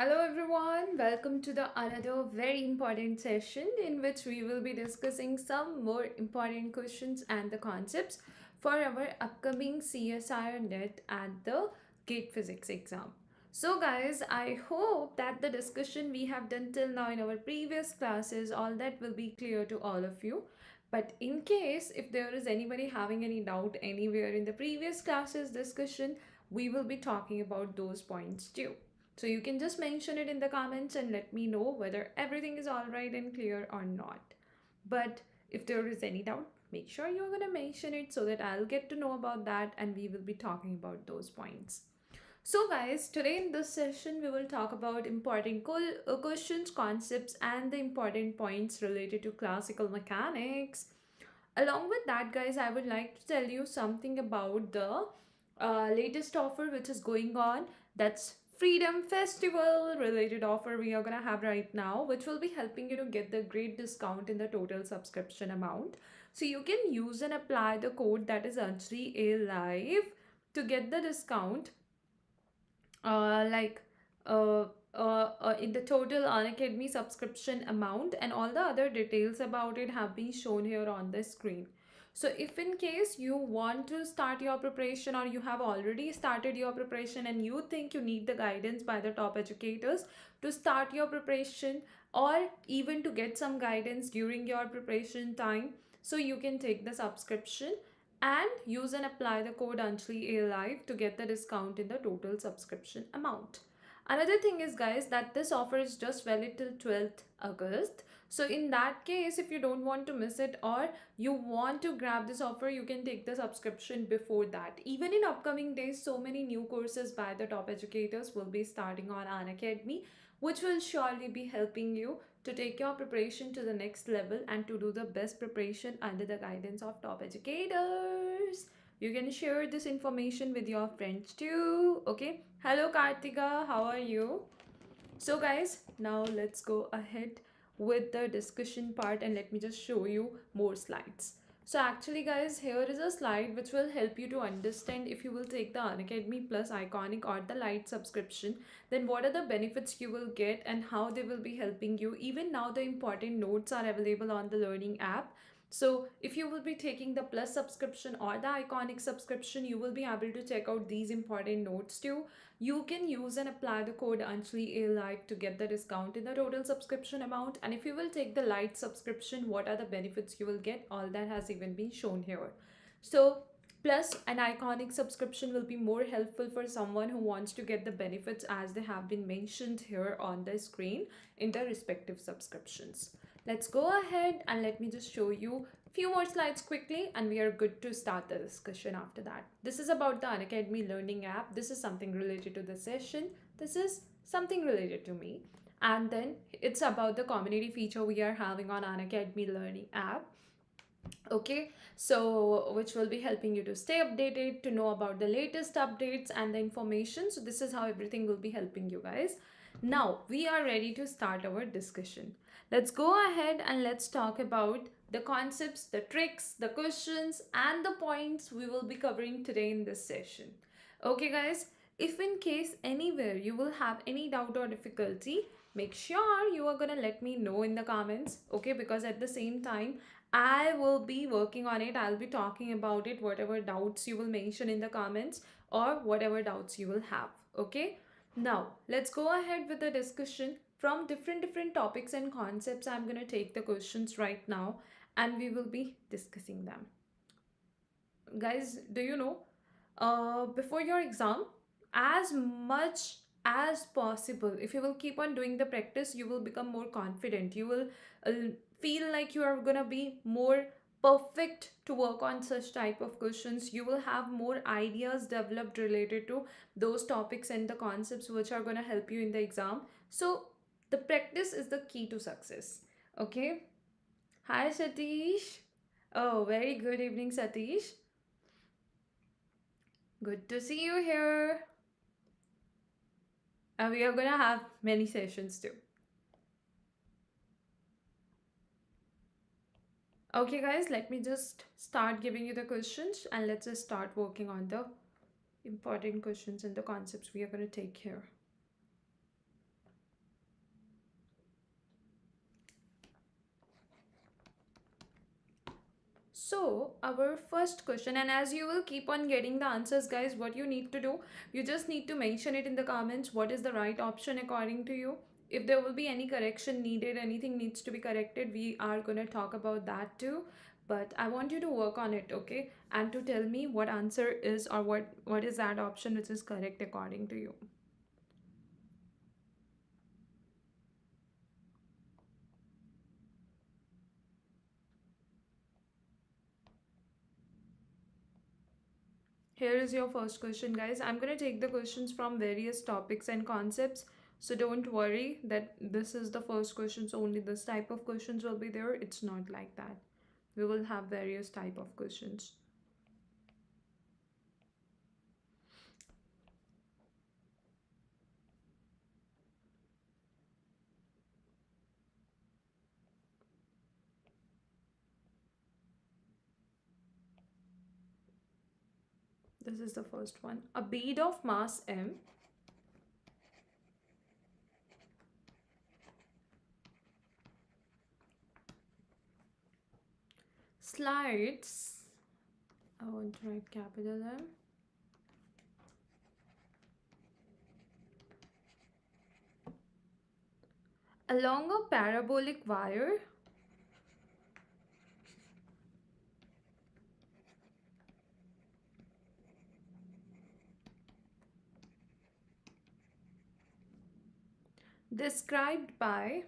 Hello everyone, welcome to the another very important session in which we will be discussing some more important questions and the concepts for our upcoming CSIR net and the GATE physics exam. So guys, I hope that the discussion we have done till now in our previous classes, all that will be clear to all of you. But in case if there is anybody having any doubt anywhere in the previous classes discussion, we will be talking about those points too. So you can just mention it in the comments and let me know whether everything is all right and clear or not. But if there is any doubt, make sure you're going to mention it so that I'll get to know about that and we will be talking about those points. So guys, today in this session, we will talk about important questions, concepts and the important points related to classical mechanics. Along with that, guys, I would like to tell you something about the latest offer which is going on. That's Freedom Festival related offer we are gonna have right now, which will be helping you to get the great discount in the total subscription amount. So you can use and apply the code that is Anjali A Live to get the discount uh, like uh, in the total Unacademy subscription amount, and all the other details about it have been shown here on the screen. So if in case you want to start your preparation or you have already started your preparation and you think you need the guidance by the top educators to start your preparation or even to get some guidance during your preparation time, so you can take the subscription and use and apply the code Anjali A Live to get the discount in the total subscription amount. Another thing is guys that this offer is just valid till 12th August. So in that case, if you don't want to miss it or you want to grab this offer, you can take the subscription before that. Even in upcoming days, so many new courses by the top educators will be starting on Unacademy, which will surely be helping you to take your preparation to the next level and to do the best preparation under the guidance of top educators. You can share this information with your friends too. Okay. Hello Kartika, how are you? So guys, now let's go ahead with the discussion part and let me just show you more slides. So actually guys, here is a slide which will help you to understand if you will take the Unacademy Plus Iconic or the Lite subscription, then what are the benefits you will get and how they will be helping you. Even now the important notes are available on the learning app. So if you will be taking the Plus subscription or the Iconic subscription, you will be able to check out these important notes too. You can use and apply the code Anjali A Live to get the discount in the total subscription amount. And if you will take the Lite subscription, what are the benefits you will get? All that has even been shown here. So Plus, an iconic subscription will be more helpful for someone who wants to get the benefits as they have been mentioned here on the screen in the respective subscriptions. Let's go ahead and let me just show you a few more slides quickly and we are good to start the discussion after that. This is about the Unacademy Learning app. This is something related to the session. This is something related to me. And then it's about the community feature we are having on Unacademy Learning app. Okay, so which will be helping you to stay updated, to know about the latest updates and the information. So this is how everything will be helping you guys. Now we are ready to start our discussion. Let's go ahead and let's talk about the concepts, the tricks, the questions and the points we will be covering today in this session. Okay guys, if in case anywhere you will have any doubt or difficulty, make sure you are gonna let me know in the comments. Okay, because at the same time I will be working on it. I'll be talking about it, whatever doubts you will mention in the comments or whatever doubts you will have. Okay. Now, let's go ahead with the discussion from different topics and concepts. I'm going to take the questions right now and we will be discussing them. Guys, do you know, before your exam, as much as possible, if you will keep on doing the practice, you will become more confident. You will feel like you are gonna be more perfect to work on such type of questions. You will have more ideas developed related to those topics and the concepts which are gonna help you in the exam. So the practice is the key to success. Okay. Hi Satish. Oh, very good evening Satish. Good to see you here. And we are gonna have many sessions too. Okay guys, let me just start giving you the questions and let's just start working on the important questions and the concepts we are going to take here. So, our first question, and as you will keep on getting the answers, guys, what you need to do, you just need to mention it in the comments what is the right option according to you. If there will be any correction needed, anything needs to be corrected, we are going to talk about that too. But I want you to work on it, okay? And to tell me what answer is, or what is that option which is correct according to you. Here is your first question, guys. I'm going to take the questions from various topics and concepts. So don't worry that this is the first question, so only this type of questions will be there. It's not like that. We will have various type of questions. This is the first one. A bead of mass m slides, I want to write capital M, along a parabolic wire described by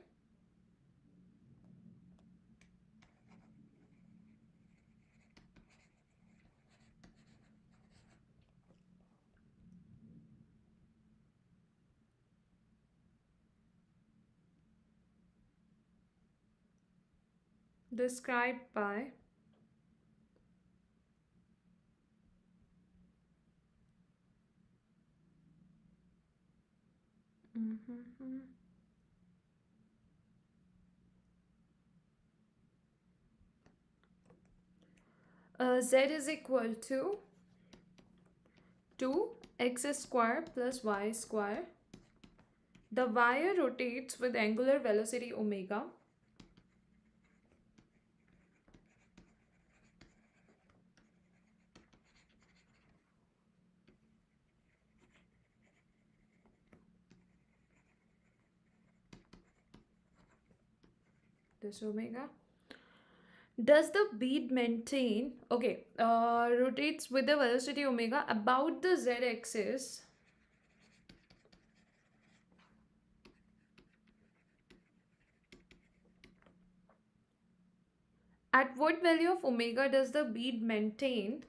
described by Mhm. Z is equal to 2x square plus y square. The wire rotates with angular velocity omega. This omega. Does the bead maintain, okay, rotates with the velocity omega about the z axis at what value of omega does the bead maintain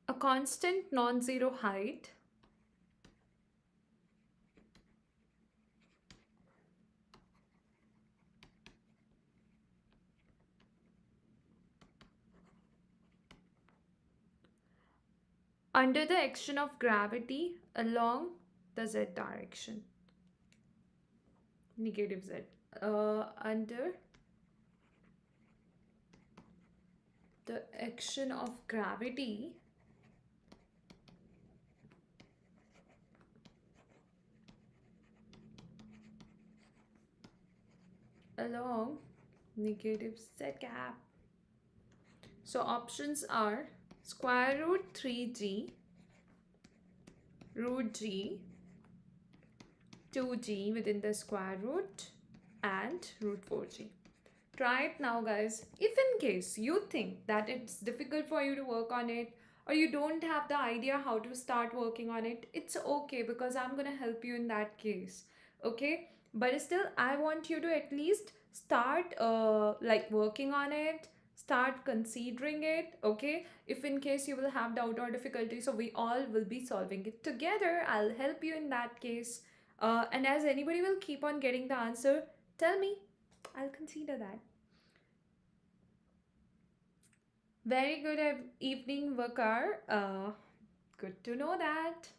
a constant non-zero height under the action of gravity along the z direction, negative z, under the action of gravity along negative z cap. So options are square root 3g, root g, 2g within the square root, and root 4g. Try it now, guys. If in case you think that it's difficult for you to work on it, or you don't have the idea how to start working on it, it's okay, because I'm gonna help you in that case. Okay, but still I want you to at least start like working on it, start considering it. Okay, if in case you will have doubt or difficulty, so we all will be solving it together. I'll help you in that case. And as anybody will keep on getting the answer, tell me, I'll consider that. Very good evening, Vakar. Good to know that.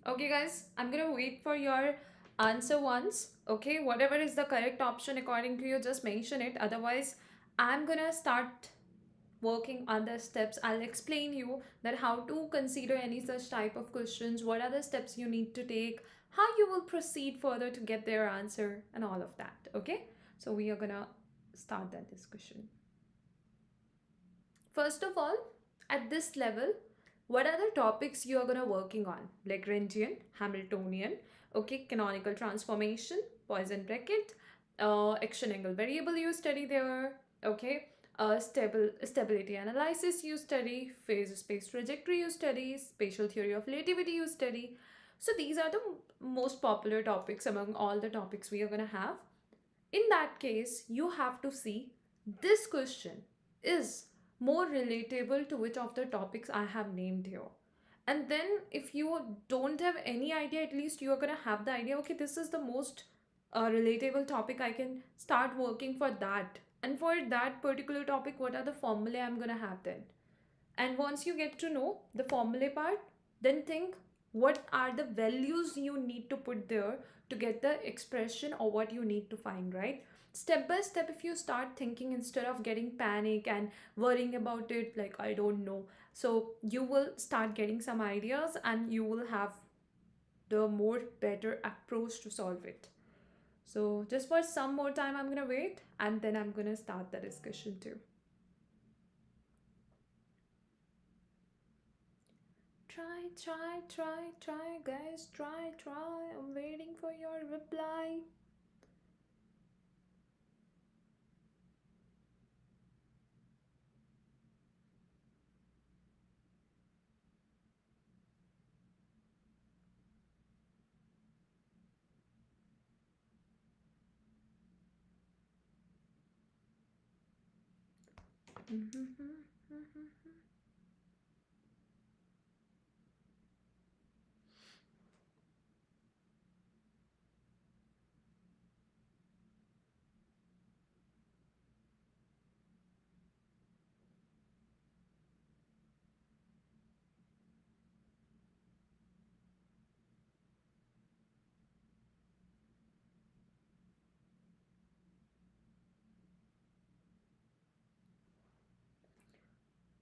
Okay, guys, I'm gonna wait for your answer once. Okay, whatever is the correct option according to you, just mention it. Otherwise, I'm gonna start working on the steps. I'll explain you that how to consider any such type of questions, what are the steps you need to take, how you will proceed further to get their answer, and all of that. Okay, so we are gonna start that discussion. First of all, at this level, what are the topics you are gonna working on? Lagrangian, Hamiltonian, okay, canonical transformation, Poisson bracket, action angle variable you study there, okay, stability analysis you study, phase space trajectory you study, spatial theory of relativity you study. So these are the most popular topics among all the topics we are gonna have. In that case, you have to see this question is more relatable to which of the topics I have named here. And then, if you don't have any idea, at least you are gonna have the idea, okay, this is the most relatable topic. I can start working for that. And for that particular topic, what are the formulae I'm gonna have then? And once you get to know the formulae part, then think what are the values you need to put there to get the expression or what you need to find, right? Step by step, if you start thinking instead of getting panic and worrying about it, like I don't know. So you will start getting some ideas and you will have the more better approach to solve it. So just for some more time, I'm gonna wait and then I'm gonna start the discussion too. Try, guys. Try. I'm waiting for your reply.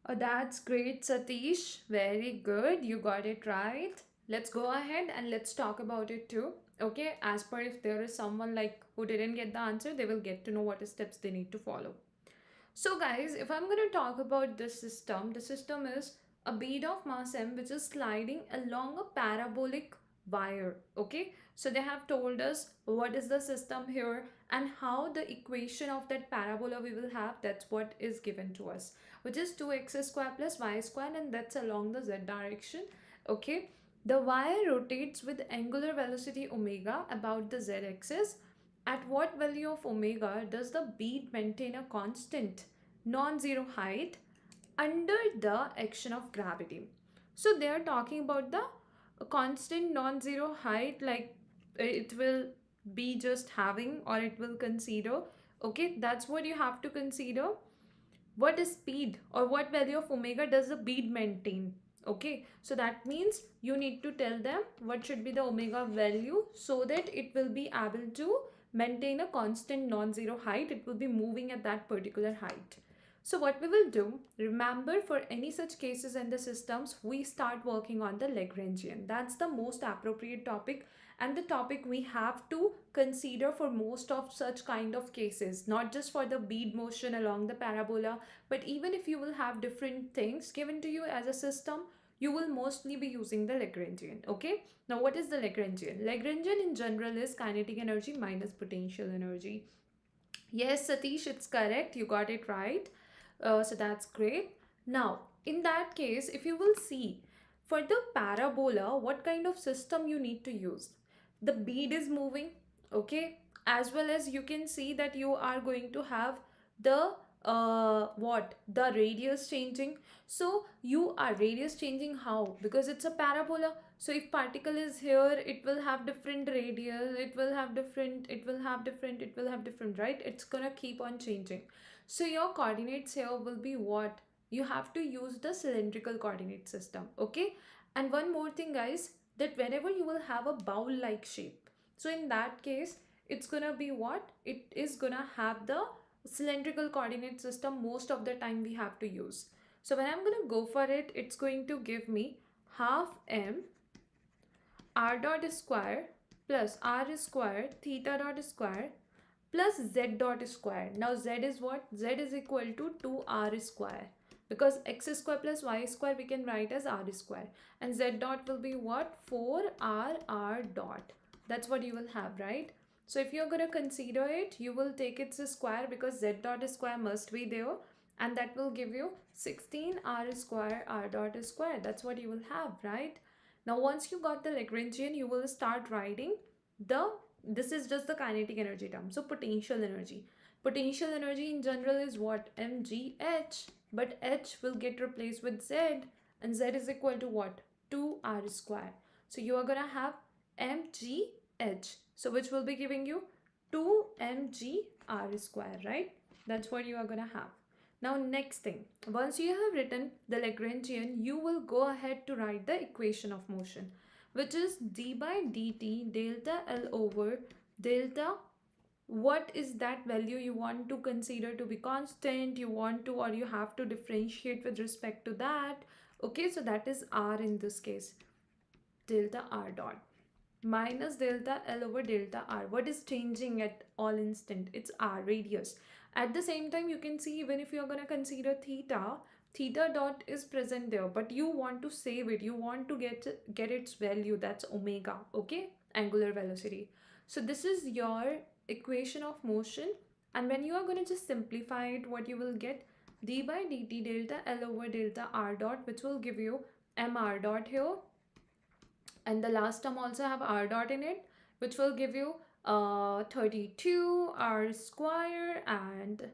Oh, that's great, Satish. Very good. You got it right. Let's go ahead and let's talk about it too. Okay, as per if there is someone like who didn't get the answer, they will get to know what steps they need to follow. So, guys, if I'm going to talk about this system, the system is a bead of mass m which is sliding along a parabolic wire. Okay, so they have told us what is the system here and how the equation of that parabola we will have. That's what is given to us, which is 2x square plus y square, and that's along the z direction. Okay, the wire rotates with angular velocity omega about the z axis. At what value of omega does the bead maintain a constant non-zero height under the action of gravity? So they are talking about the constant non-zero height, like it will be just having or it will consider. Okay, that's what you have to consider. What is speed or what value of omega does the bead maintain? Okay, so that means you need to tell them what should be the omega value so that it will be able to maintain a constant non-zero height. It will be moving at that particular height. So what we will do, remember, for any such cases in the systems, we start working on the Lagrangian. That's the most appropriate topic and the topic we have to consider for most of such kind of cases, not just for the bead motion along the parabola, but even if you will have different things given to you as a system, you will mostly be using the Lagrangian. Okay, now what is the Lagrangian? Lagrangian in general is kinetic energy minus potential energy. Yes, Satish, it's correct. You got it right. So that's great. Now, in that case, if you will see for the parabola, what kind of system you need to use? The bead is moving, okay, as well as you can see that you are going to have the what the radius changing. So you are radius changing how? Because it's a parabola. So if particle is here, it will have different radius, it will have different, it will have different, right? It's gonna keep on changing. So your coordinates here will be what? You have to use the cylindrical coordinate system, okay? And one more thing, guys, that whenever you will have a bowl like shape, so in that case it's gonna be what, it is gonna have the cylindrical coordinate system most of the time we have to use. So when I'm gonna go for it, it's going to give me half m r dot square plus r square theta dot square plus z dot square. Now z is what? Z is equal to 2r square, because x square plus y square we can write as r square, and z dot will be what? 4r dot. That's what you will have, right? So if you're going to consider it, you will take its square, because z dot square must be there, and that will give you 16r square r dot square. That's what you will have, right? Now once you got the Lagrangian, you will start writing the, this is just the kinetic energy term. So potential energy. Potential energy in general is what? mgh. But h will get replaced with z, and z is equal to what? 2r square. So you are going to have mgh. So which will be giving you 2mgr square, right? That's what you are going to have. Now next thing, once you have written the Lagrangian, you will go ahead to write the equation of motion, which is d by dt delta L over delta, what is that value you want to consider to be constant, you want to, or you have to differentiate with respect to that. Okay, so that is r in this case, delta r dot minus delta L over delta r. What is changing at all instant? It's r, radius. At the same time, you can see, even if you're going to consider theta, theta dot is present there, but you want to save it, you want to get its value, that's omega. Okay, angular velocity. So this is your equation of motion, and when you are going to just simplify it, what you will get, d by dt delta L over delta r dot, which will give you mr dot here, and the last term also have r dot in it, which will give you 32 r square and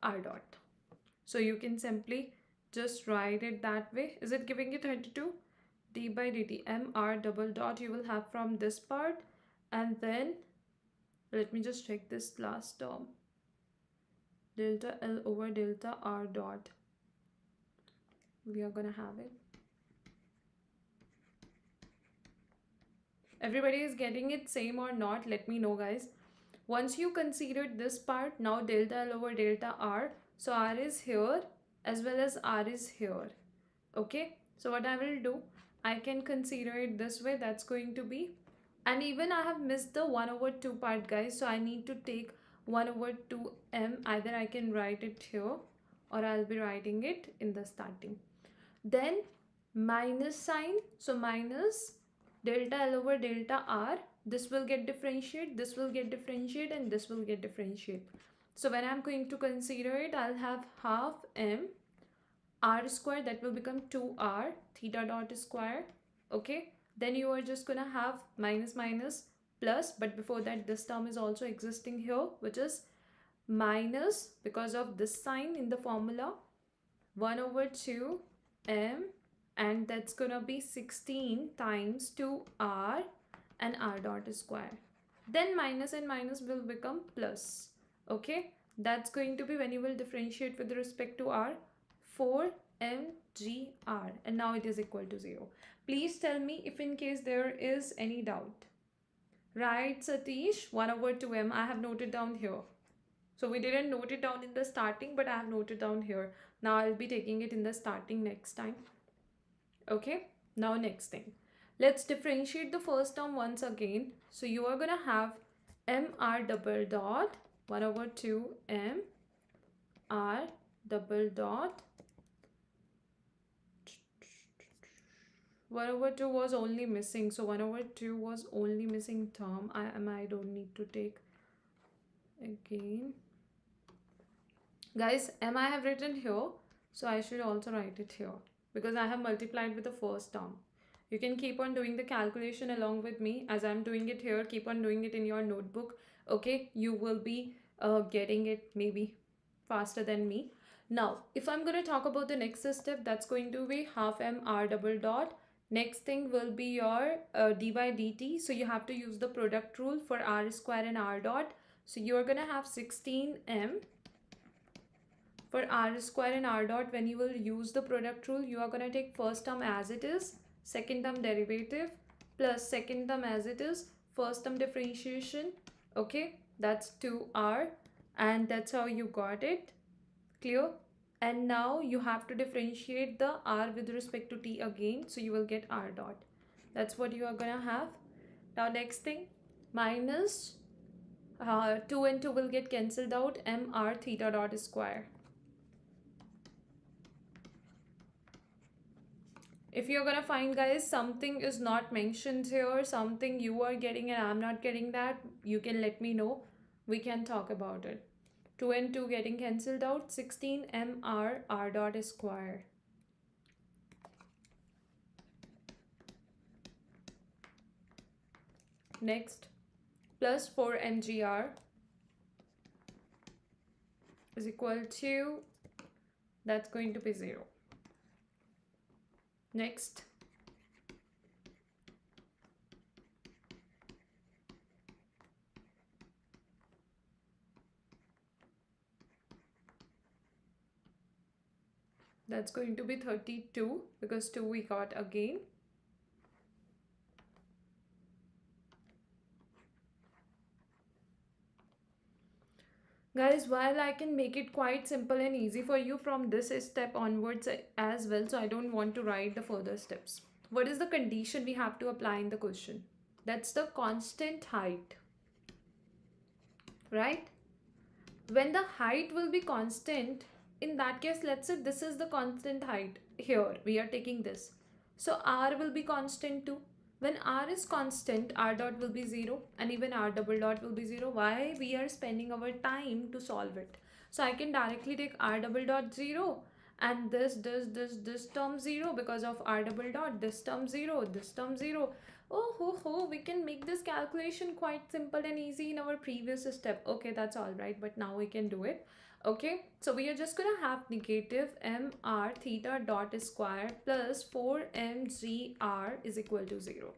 r dot. So you can simply just write it that way. Is it giving you 32? D by dt mr double dot you will have from this part, and then let me just check this last term, delta L over delta r dot. We are gonna have it. Everybody is getting it same or not? Let me know, guys. Once you considered this part, now delta L over delta r, so r is here as well as r is here. Okay, so what I will do, I can consider it this way. That's going to be, and even I have missed the 1 over 2 part, guys, so I need to take 1 over 2m. Either I can write it here, or I'll be writing it in the starting. Then minus sign, so minus delta L over delta r, this will get differentiate, this will get differentiate, and this will get differentiate. So when I'm going to consider it, I'll have half m r square, that will become 2r theta dot square. Okay, then you are just gonna have minus minus plus, but before that this term is also existing here, which is minus, because of this sign in the formula, 1 over 2 m, and that's gonna be 16 times 2r and r dot square. Then minus and minus will become plus. Okay, that's going to be, when you will differentiate with respect to r, 4mgr, and now it is equal to 0. Please tell me if in case there is any doubt. Right, Satish, 1 over 2m I have noted down here. So we didn't note it down in the starting, but I have noted down here. Now I'll be taking it in the starting next time. Okay, now next thing, let's differentiate the first term once again. So you are gonna have mr double dot 1 over 2 m r double dot 1 over 2 was only missing, so 1 over 2 was only missing term. I don't need to take again. Guys, m I have written here, so I should also write it here, because I have multiplied with the first term. You can keep on doing the calculation along with me as I'm doing it here. Keep on doing it in your notebook. Okay, you will be getting it maybe faster than me. Now, if I'm going to talk about the next step, that's going to be half m r double dot. Next thing will be your d by dt. So you have to use the product rule for r square and r dot. So you're going to have 16m for r square and r dot. When you will use the product rule, you are going to take first term as it is, second term derivative, plus second term as it is, first term differentiation. Okay, that's 2r, and that's how you got it. Clear? And now you have to differentiate the r with respect to t again, so you will get r dot. That's what you are gonna have. Now next thing, minus 2 and 2 will get cancelled out, mr theta dot square. If you're gonna find, guys, something is not mentioned here, something you are getting and I'm not getting that, you can let me know. We can talk about it. 2 and 2 getting cancelled out, 16 mr r dot square. Next, plus 4 mgr is equal to, that's going to be 0. Next, that's going to be 32 because 2 we got again. Guys, while I can make it quite simple and easy for you from this step onwards as well, so I don't want to write the further steps. What is the condition we have to apply in the question? That's the constant height, right? When the height will be constant, in that case, let's say this is the constant height. Here, we are taking this. So r will be constant too. When r is constant, r dot will be 0 and even r double dot will be 0. Why? We are spending our time to solve it. So I can directly take r double dot 0 and this term 0 because of r double dot, this term 0, this term 0. Oh, we can make this calculation quite simple and easy in our previous step. Okay, that's all right, but now we can do it. Okay, so we are just gonna have negative mr theta dot square plus 4 mgr is equal to 0.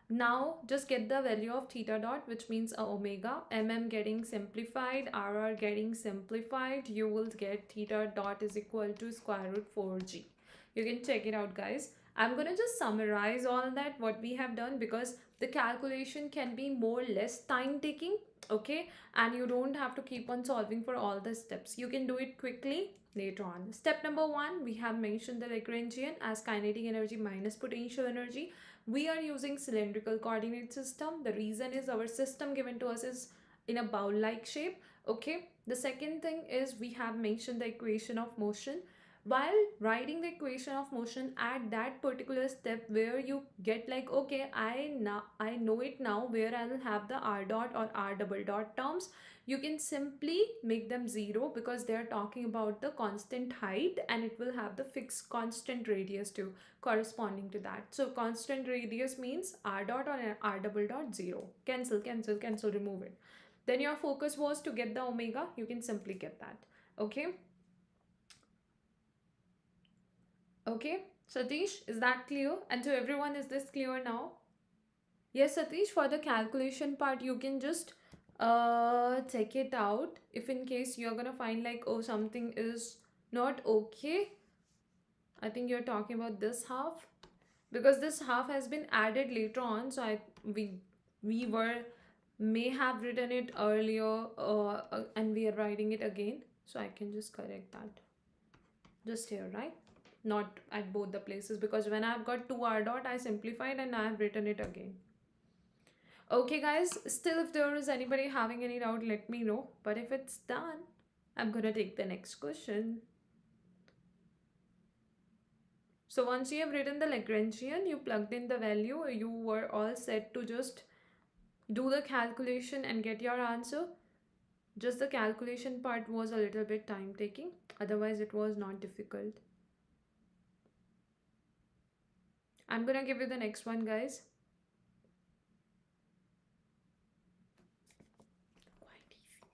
Now just get the value of theta dot, which means omega, getting simplified, rr getting simplified. You will get theta dot is equal to square root 4g. You can check it out, guys. I'm gonna just summarize all that what we have done, because the calculation can be more less time taking. Okay, and you don't have to keep on solving for all the steps. You can do it quickly later on. Step number 1, we have mentioned the Lagrangian as kinetic energy minus potential energy. We are using cylindrical coordinate system. The reason is our system given to us is in a bowl like shape. Okay, the second thing is we have mentioned the equation of motion. While writing the equation of motion at that particular step where you get like, okay, I know it now, where I will have the r dot or r double dot terms, you can simply make them 0 because they are talking about the constant height and it will have the fixed constant radius too corresponding to that. So constant radius means r dot or r double dot 0. Cancel, remove it. Then your focus was to get the omega. You can simply get that. Okay. Okay, Satish, is that clear? And to everyone, is this clear now? Yes, Satish, for the calculation part, you can just check it out. If in case you're gonna find like, oh, something is not okay. I think you're talking about this half, because this half has been added later on. So we were may have written it earlier and we are writing it again. So I can just correct that. Just here, right? Not at both the places, because when I've got 2 r dot, I simplified and I have written it again. Okay, guys, still if there is anybody having any doubt, let me know. But if it's done, I'm gonna take the next question. So once you have written the Lagrangian, you plugged in the value, you were all set to just do the calculation and get your answer. Just the calculation part was a little bit time taking, otherwise it was not difficult. I'm gonna give you the next one, guys. Quite easy.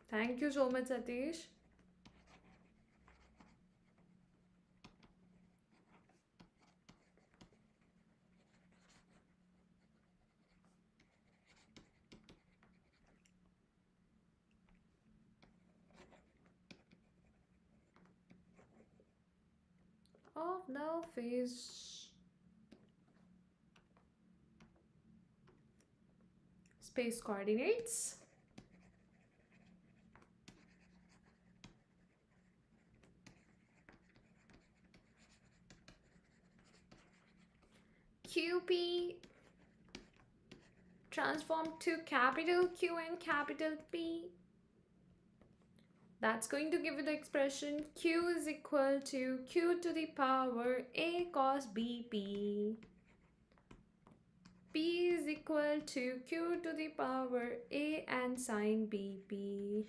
Thank you so much, Satish. of the phase space coordinates. QP transformed to capital Q and capital P. That's going to give you the expression Q is equal to Q to the power A cos BP. P is equal to Q to the power A and sine BP.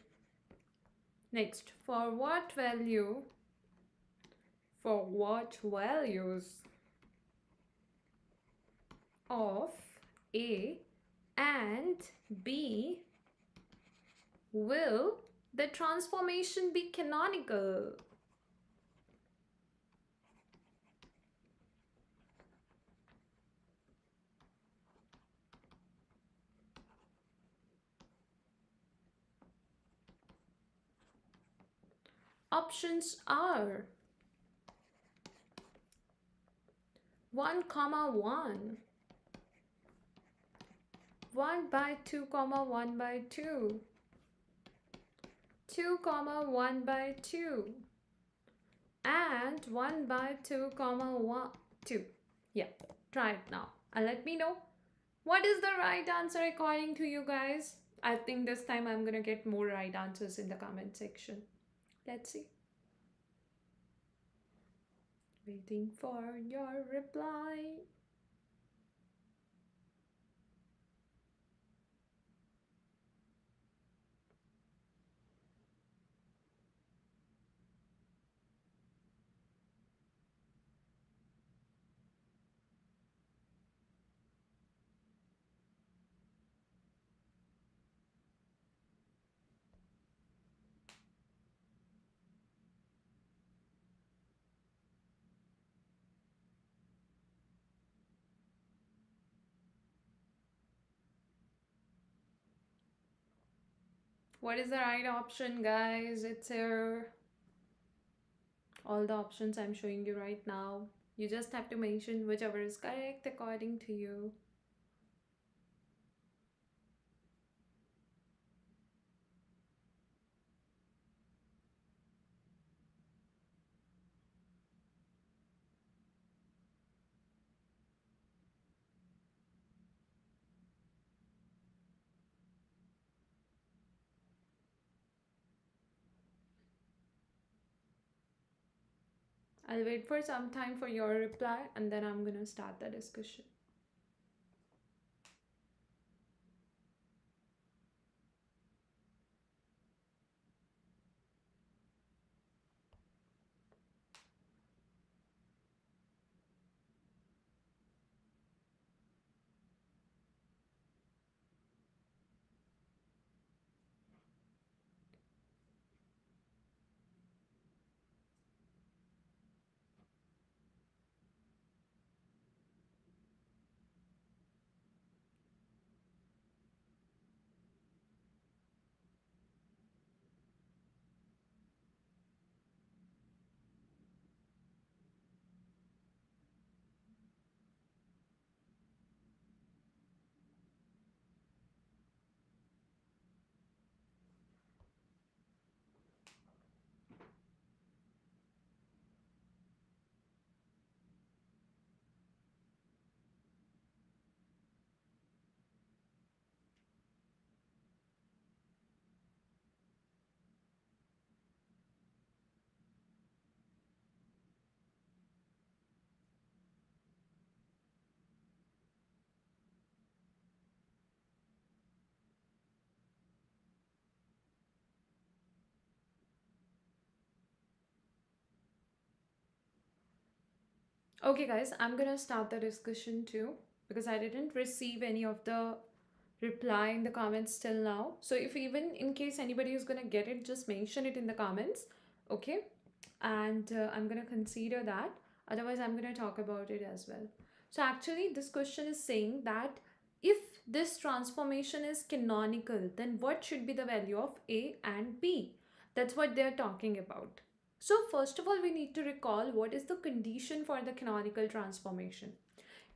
Next, for what values of A and B will the transformation be canonical? Options are 1, 1, 1 by 2, 1 by 2, 2, 1 by 2, and 1 by 2, 1, 2. Yeah, try it now and let me know what is the right answer according to you guys. I think this time I'm gonna get more right answers in the comment section. Let's see. Waiting for your reply. What is the right option, guys? It's here. All the options I'm showing you right now. You just have to mention whichever is correct according to you. I'll wait for some time for your reply and then I'm gonna start the discussion. Okay, guys, I'm gonna start the discussion too because I didn't receive any of the reply in the comments till now. So if even in case anybody is gonna get it, just mention it in the comments, okay? And I'm gonna consider that. Otherwise, I'm gonna talk about it as well. So actually, this question is saying that if this transformation is canonical, then what should be the value of A and B? That's what they're talking about. So first of all, we need to recall what is the condition for the canonical transformation.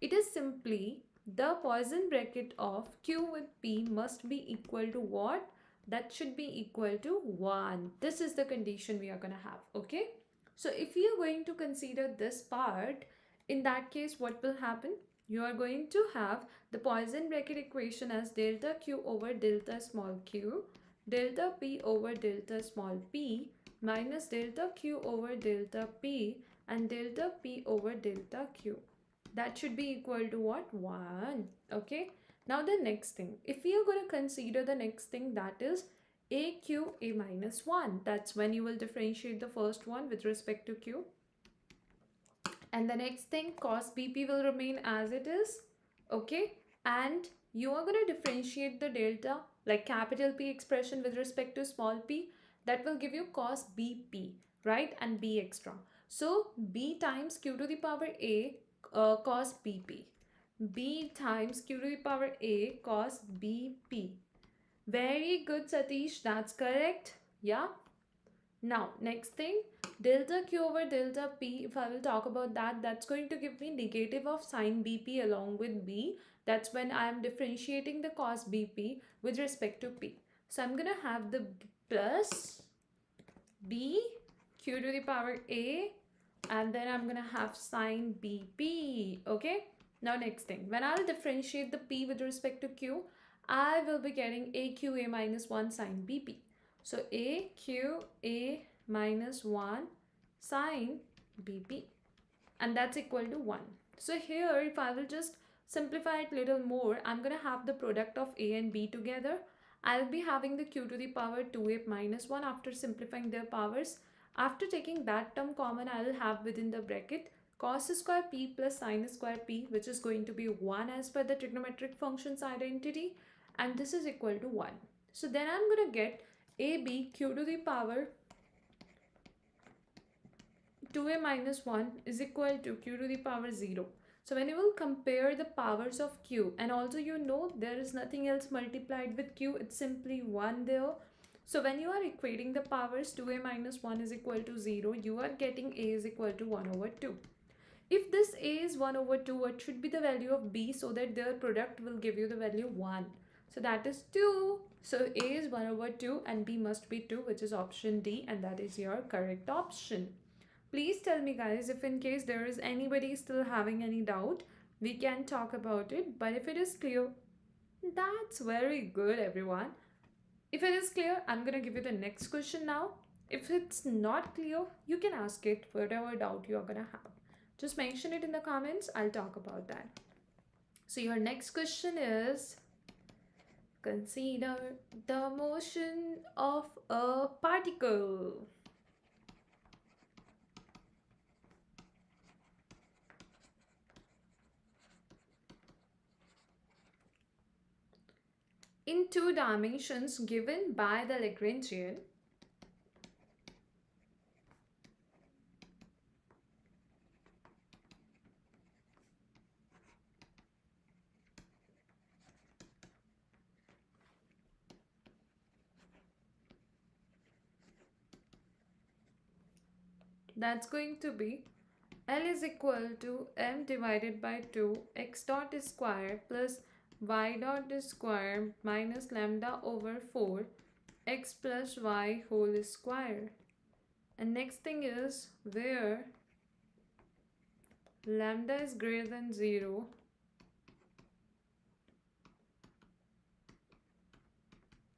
It is simply the Poisson bracket of Q with P must be equal to what? That should be equal to 1. This is the condition we are going to have, okay? So if we are going to consider this part, in that case, what will happen? You are going to have the Poisson bracket equation as delta Q over delta small q, delta P over delta small p, minus delta Q over delta P, and delta P over delta Q. That should be equal to what? 1. Okay. Now the next thing, if we are going to consider the next thing, that is a minus 1. That's when you will differentiate the first one with respect to q. And the next thing, cos bp will remain as it is. Okay. And you are going to differentiate the delta, like capital P expression with respect to small p. That will give you cos bp, right? And b extra. So b times q to the power a cos bp. B times q to the power a cos bp. Very good, Satish. That's correct. Yeah. Now, next thing, delta q over delta p, if I will talk about that, that's going to give me negative of sine bp along with b. That's when I am differentiating the cos bp with respect to p. So I'm going to have the plus b q to the power a, and then I'm going to have sine bp. Okay. Now next thing, when I'll differentiate the p with respect to q, I will be getting aqa minus 1 sine bp. So aqa minus 1 sine bp, and that's equal to 1. So here, if I will just simplify it little more, I'm going to have the product of a and b together. I'll be having the q to the power 2a minus 1 after simplifying their powers. After taking that term common, I'll have within the bracket cos square p plus sine square p, which is going to be 1 as per the trigonometric functions identity, and this is equal to 1. So then I'm going to get ab q to the power 2a minus 1 is equal to q to the power 0. So when you will compare the powers of q, and also you know there is nothing else multiplied with q, it's simply 1 there. So when you are equating the powers, 2a minus 1 is equal to 0, you are getting a is equal to 1 over 2. If this a is 1 over 2, what should be the value of b so that their product will give you the value 1? So that is 2. So a is 1 over 2 and b must be 2, which is option D, and that is your correct option. Please tell me, guys, if in case there is anybody still having any doubt, we can talk about it. But if it is clear, that's very good, everyone. If it is clear, I'm going to give you the next question now. If it's not clear, you can ask it, whatever doubt you are going to have. Just mention it in the comments. I'll talk about that. So your next question is, consider the motion of a particle. In 2 dimensions given by the Lagrangian. That's going to be L is equal to m divided by 2 x dot square plus y dot square minus lambda over 4 x plus y whole square. And next thing is, where lambda is greater than 0,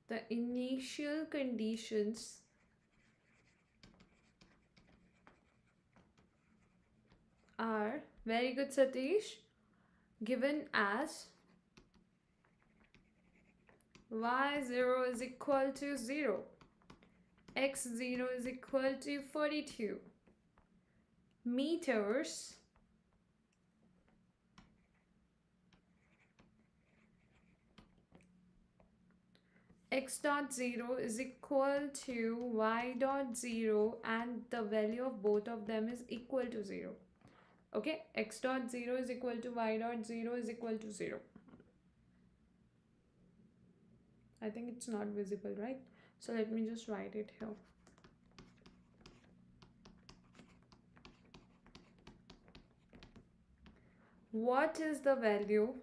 the initial conditions are, very good Satish, given as y0 is equal to 0, x0 is equal to 42 meters x dot 0 is equal to y dot 0, and the value of both of them is equal to 0. Okay, x dot 0 is equal to y dot 0 is equal to 0. I think it's not visible, right? So let me just write it here. what is the value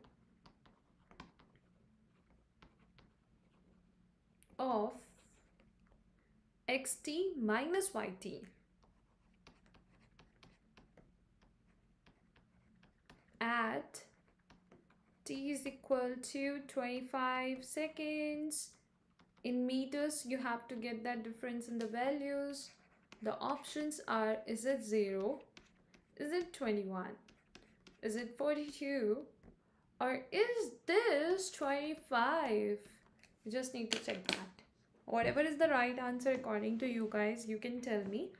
of xt minus yt at t is equal to 25 seconds. In meters, you have to get that difference in the values. The options are, is it 0? Is it 21? Is it 42? Or is this 25? You just need to check that. Whatever is the right answer according to you guys, you can tell me.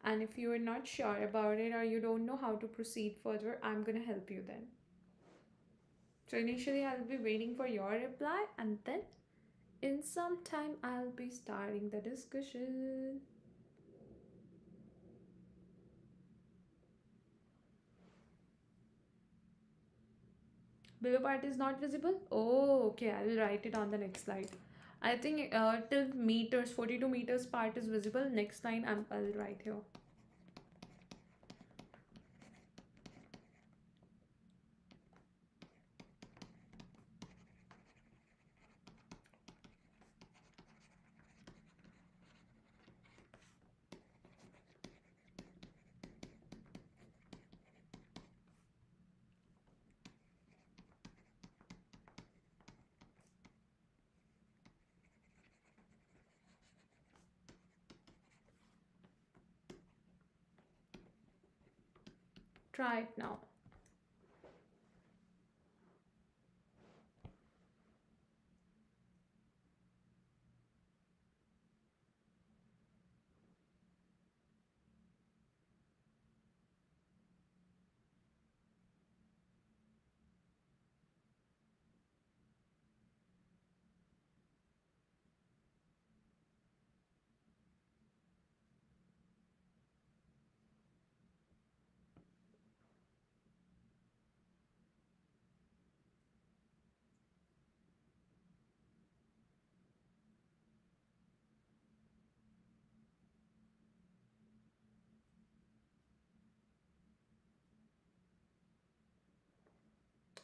And if you are not sure about it or you don't know how to proceed further, I'm gonna help you then. So initially I'll be waiting for your reply, and then in some time I'll be starting the discussion. Below part is not visible? Oh, okay, I will write it on the next slide. I think till meters, 42 meters part is visible. Next line I'll write here. Try it now.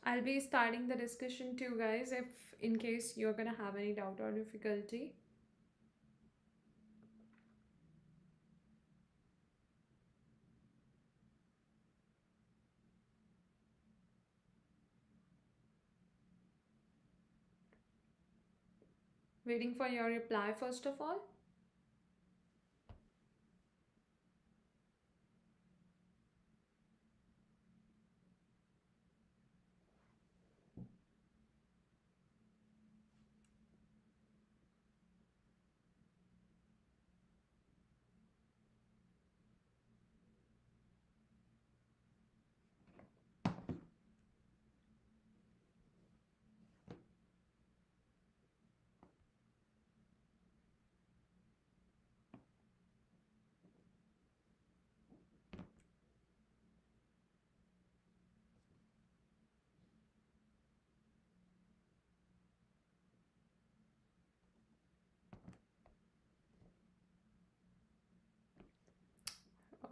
I'll be starting the discussion too, guys, if in case you're gonna have any doubt or difficulty. Waiting for your reply first of all.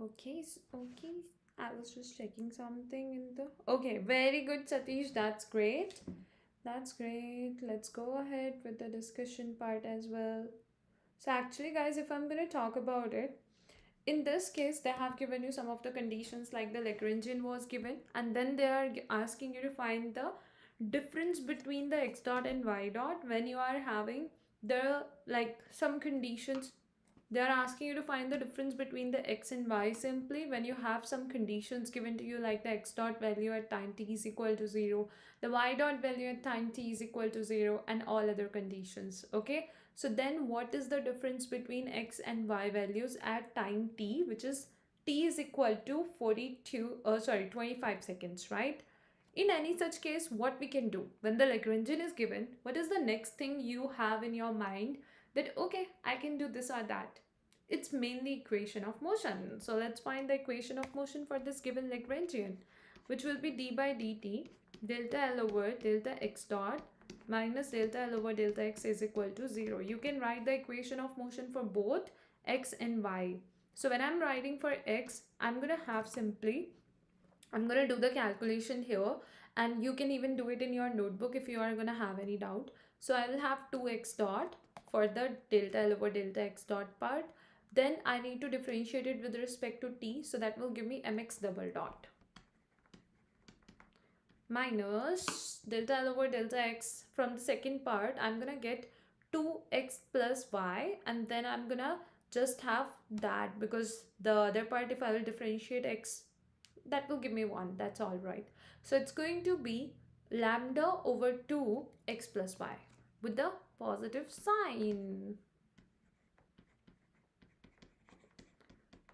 Okay, okay. I was just checking something in the. Okay, very good, Satish. That's great. That's great. Let's go ahead with the discussion part as well. So, actually, guys, if I'm going to talk about it, in this case, they have given you some of the conditions like the Lagrangian was given, and then they are asking you to find the difference between the x dot and y dot when you are having the like some conditions. They are asking you to find the difference between the x and y simply when you have some conditions given to you like the x dot value at time t is equal to 0, the y dot value at time t is equal to 0, and all other conditions. Okay, so then what is the difference between x and y values at time t, which is t is equal to 25 seconds, right? In any such case, what we can do when the Lagrangian is given, what is the next thing you have in your mind that okay, I can do this or that? It's mainly equation of motion. So let's find the equation of motion for this given Lagrangian, which will be d by dt delta L over delta x dot minus delta L over delta x is equal to 0. You can write the equation of motion for both x and y. So when I'm writing for x, I'm going to have simply I'm going to do the calculation here, and you can even do it in your notebook if you are going to have any doubt. So I will have 2x dot for the delta L over delta x dot part. Then I need to differentiate it with respect to t, so that will give me mx double dot minus delta L over delta x. From the second part, I'm going to get 2x plus y, and then I'm going to just have that, because the other part, if I will differentiate x, that will give me 1. That's all right. So it's going to be lambda over 2 x plus y with the positive sign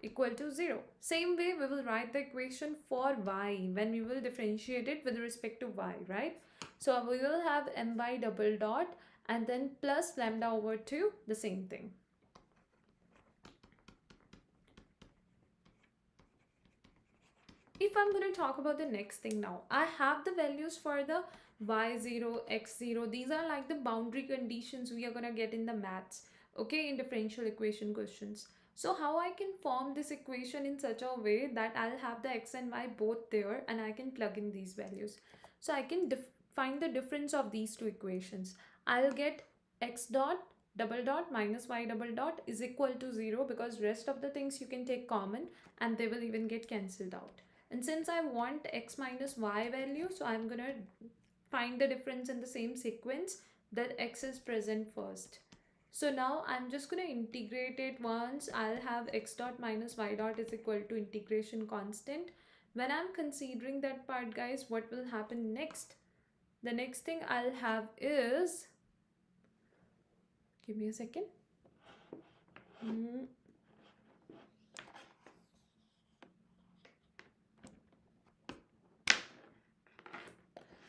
equal to 0. Same way we will write the equation for y when we will differentiate it with respect to y, right? So we will have my double dot and then plus lambda over 2, the same thing. If I'm going to talk about the next thing now, I have the values for the y0, x0. These are like the boundary conditions we are going to get in the maths, okay, in differential equation questions. So how I can form this equation in such a way that I'll have the x and y both there, and I can plug in these values. So I can find the difference of these two equations. I'll get x dot double dot minus y double dot is equal to 0, because rest of the things you can take common and they will even get cancelled out. And since I want x minus y value, so I'm going to find the difference in the same sequence that x is present first. So now I'm just going to integrate it once. I'll have x dot minus y dot is equal to integration constant. When I'm considering that part, guys, what will happen next? The next thing I'll have is, give me a second.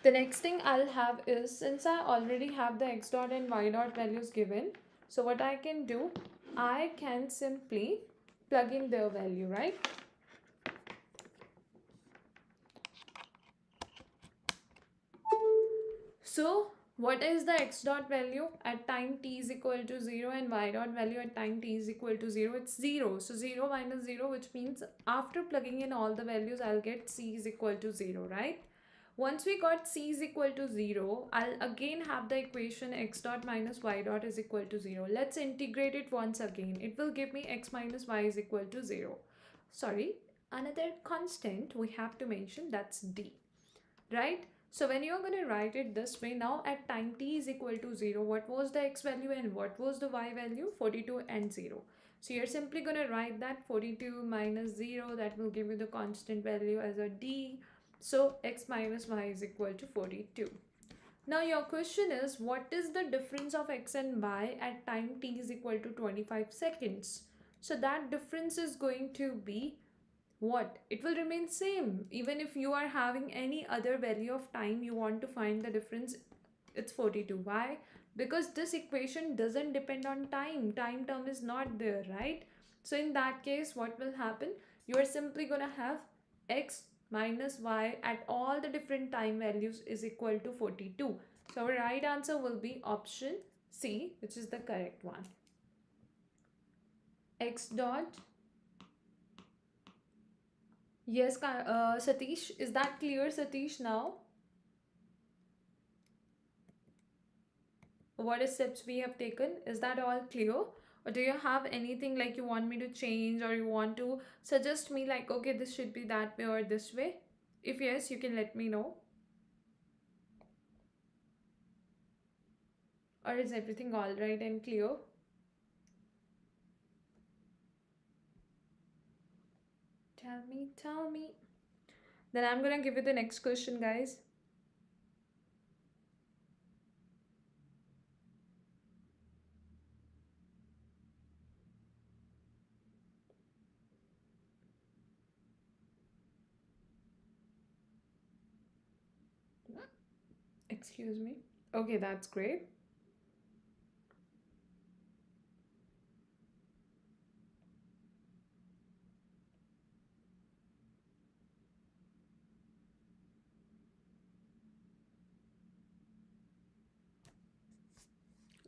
The next thing I'll have is, since I already have the x dot and y dot values given, so what I can do, I can simply plug in their value, right? So what is the x dot value at time t is equal to 0 and y dot value at time t is equal to 0? It's 0. So 0 minus 0, which means after plugging in all the values, I'll get c is equal to 0, right? Once we got c is equal to 0, I'll again have the equation x dot minus y dot is equal to 0. Let's integrate it once again. It will give me x minus y is equal to 0. Sorry, another constant we have to mention, that's d, right? So when you're going to write it this way, now at time t is equal to 0, what was the x value and what was the y value? 42 and 0. So you're simply going to write that 42 minus 0, that will give you the constant value as a d. So x minus y is equal to 42. Now your question is, what is the difference of x and y at time t is equal to 25 seconds? So that difference is going to be what? It will remain same. Even if you are having any other value of time, you want to find the difference, it's 42. Why? Because this equation doesn't depend on time. Time term is not there, right? So in that case, what will happen? You are simply going to have x minus y at all the different time values is equal to 42. So our right answer will be option C, which is the correct one. X dot. Yes, Satish, is that clear, Satish, now? What steps we have taken? Is that all clear? Or do you have anything like you want me to change, or you want to suggest me like, okay, this should be that way or this way? If yes, you can let me know. Or is everything all right and clear? Tell me, tell me. Then I'm gonna give you the next question, guys. Excuse me. Okay, that's great.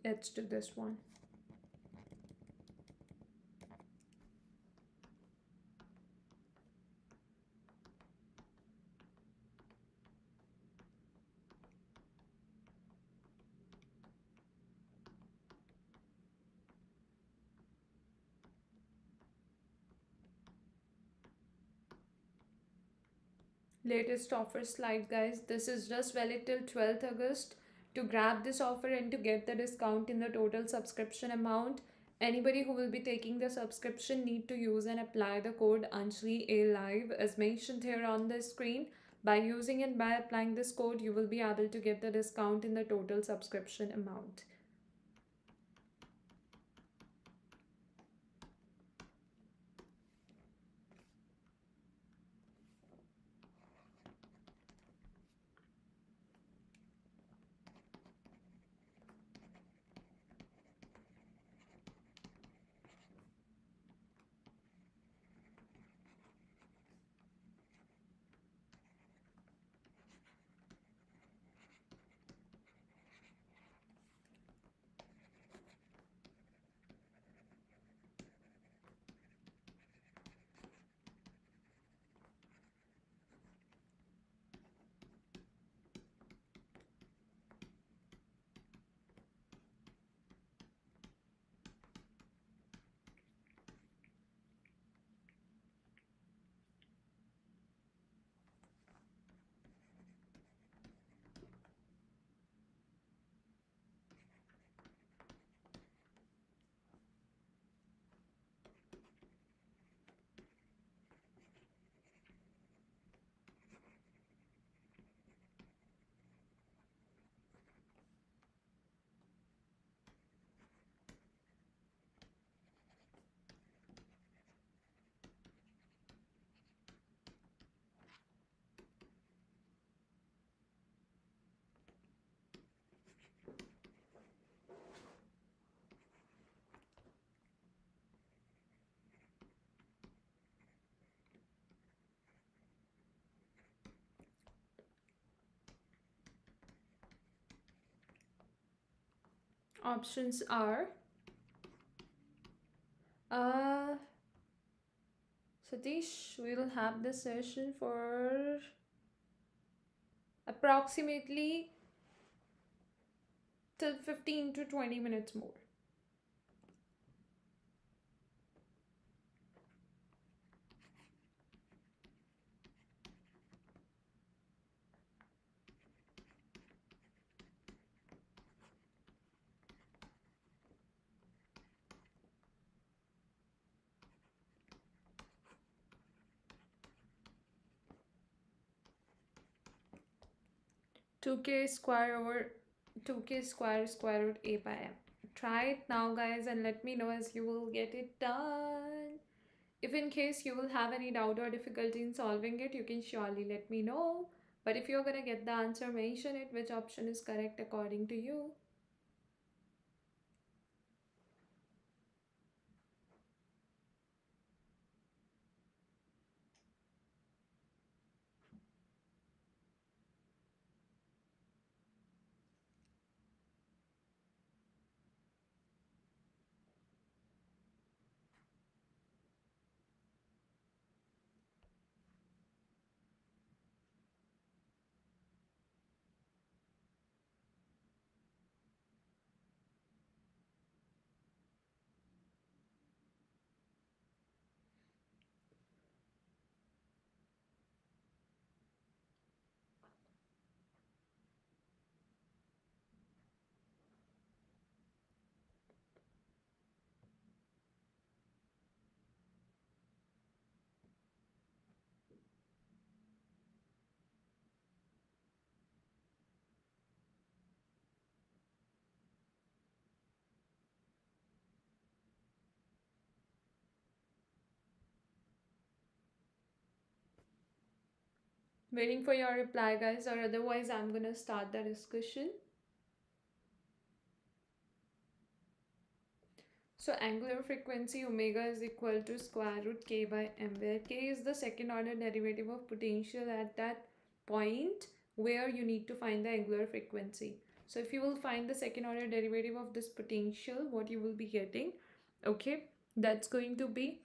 Let's do this one. Latest offer slide, guys. This is just valid till 12th August. To grab this offer and to get the discount in the total subscription amount, anybody who will be taking the subscription need to use and apply the code Anjali A Live as mentioned here on the screen. By using and by applying this code, you will be able to get the discount in the total subscription amount. Options are uh Satish, we will have this session for approximately till 15 to 20 minutes more. 2k square over 2k square root a by m. Try it now, guys, and let me know as you will get it done. If in case you will have any doubt or difficulty in solving it, you can surely let me know. But if you're gonna get the answer, mention it, which option is correct according to you. Waiting for your reply, guys, or otherwise I'm gonna start the discussion. So angular frequency omega is equal to square root k by m, where k is the second order derivative of potential at that point where you need to find the angular frequency. So if you will find the second order derivative of this potential, what you will be getting, okay, that's going to be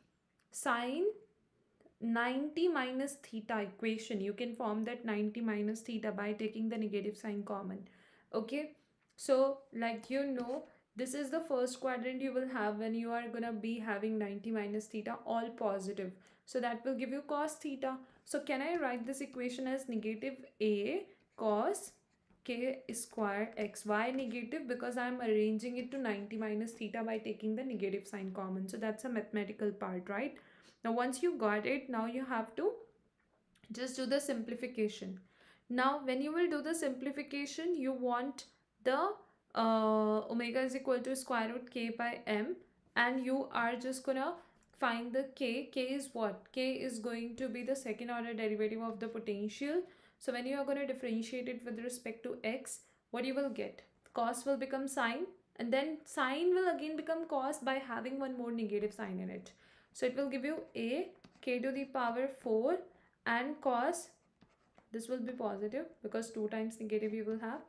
sine 90 minus theta equation. You can form that 90 minus theta by taking the negative sign common. Okay, so like this is the first quadrant you will have when you are gonna be having 90 minus theta all positive, so that will give you cos theta. So can I write this equation as negative a cos k square x? Why negative? Because I'm arranging it to 90 minus theta by taking the negative sign common. So that's a mathematical part, right? Now once you got it, now you have to just do the simplification. Now when you will do the simplification, you want the omega is equal to square root k by m, and you are just gonna find the k is what? K is going to be the second order derivative of the potential. So when you are going to differentiate it with respect to x, what you will get? Cos will become sine, and then sine will again become cos by having one more negative sign in it. So it will give you a k to the power 4, and cos, this will be positive because 2 times negative you will have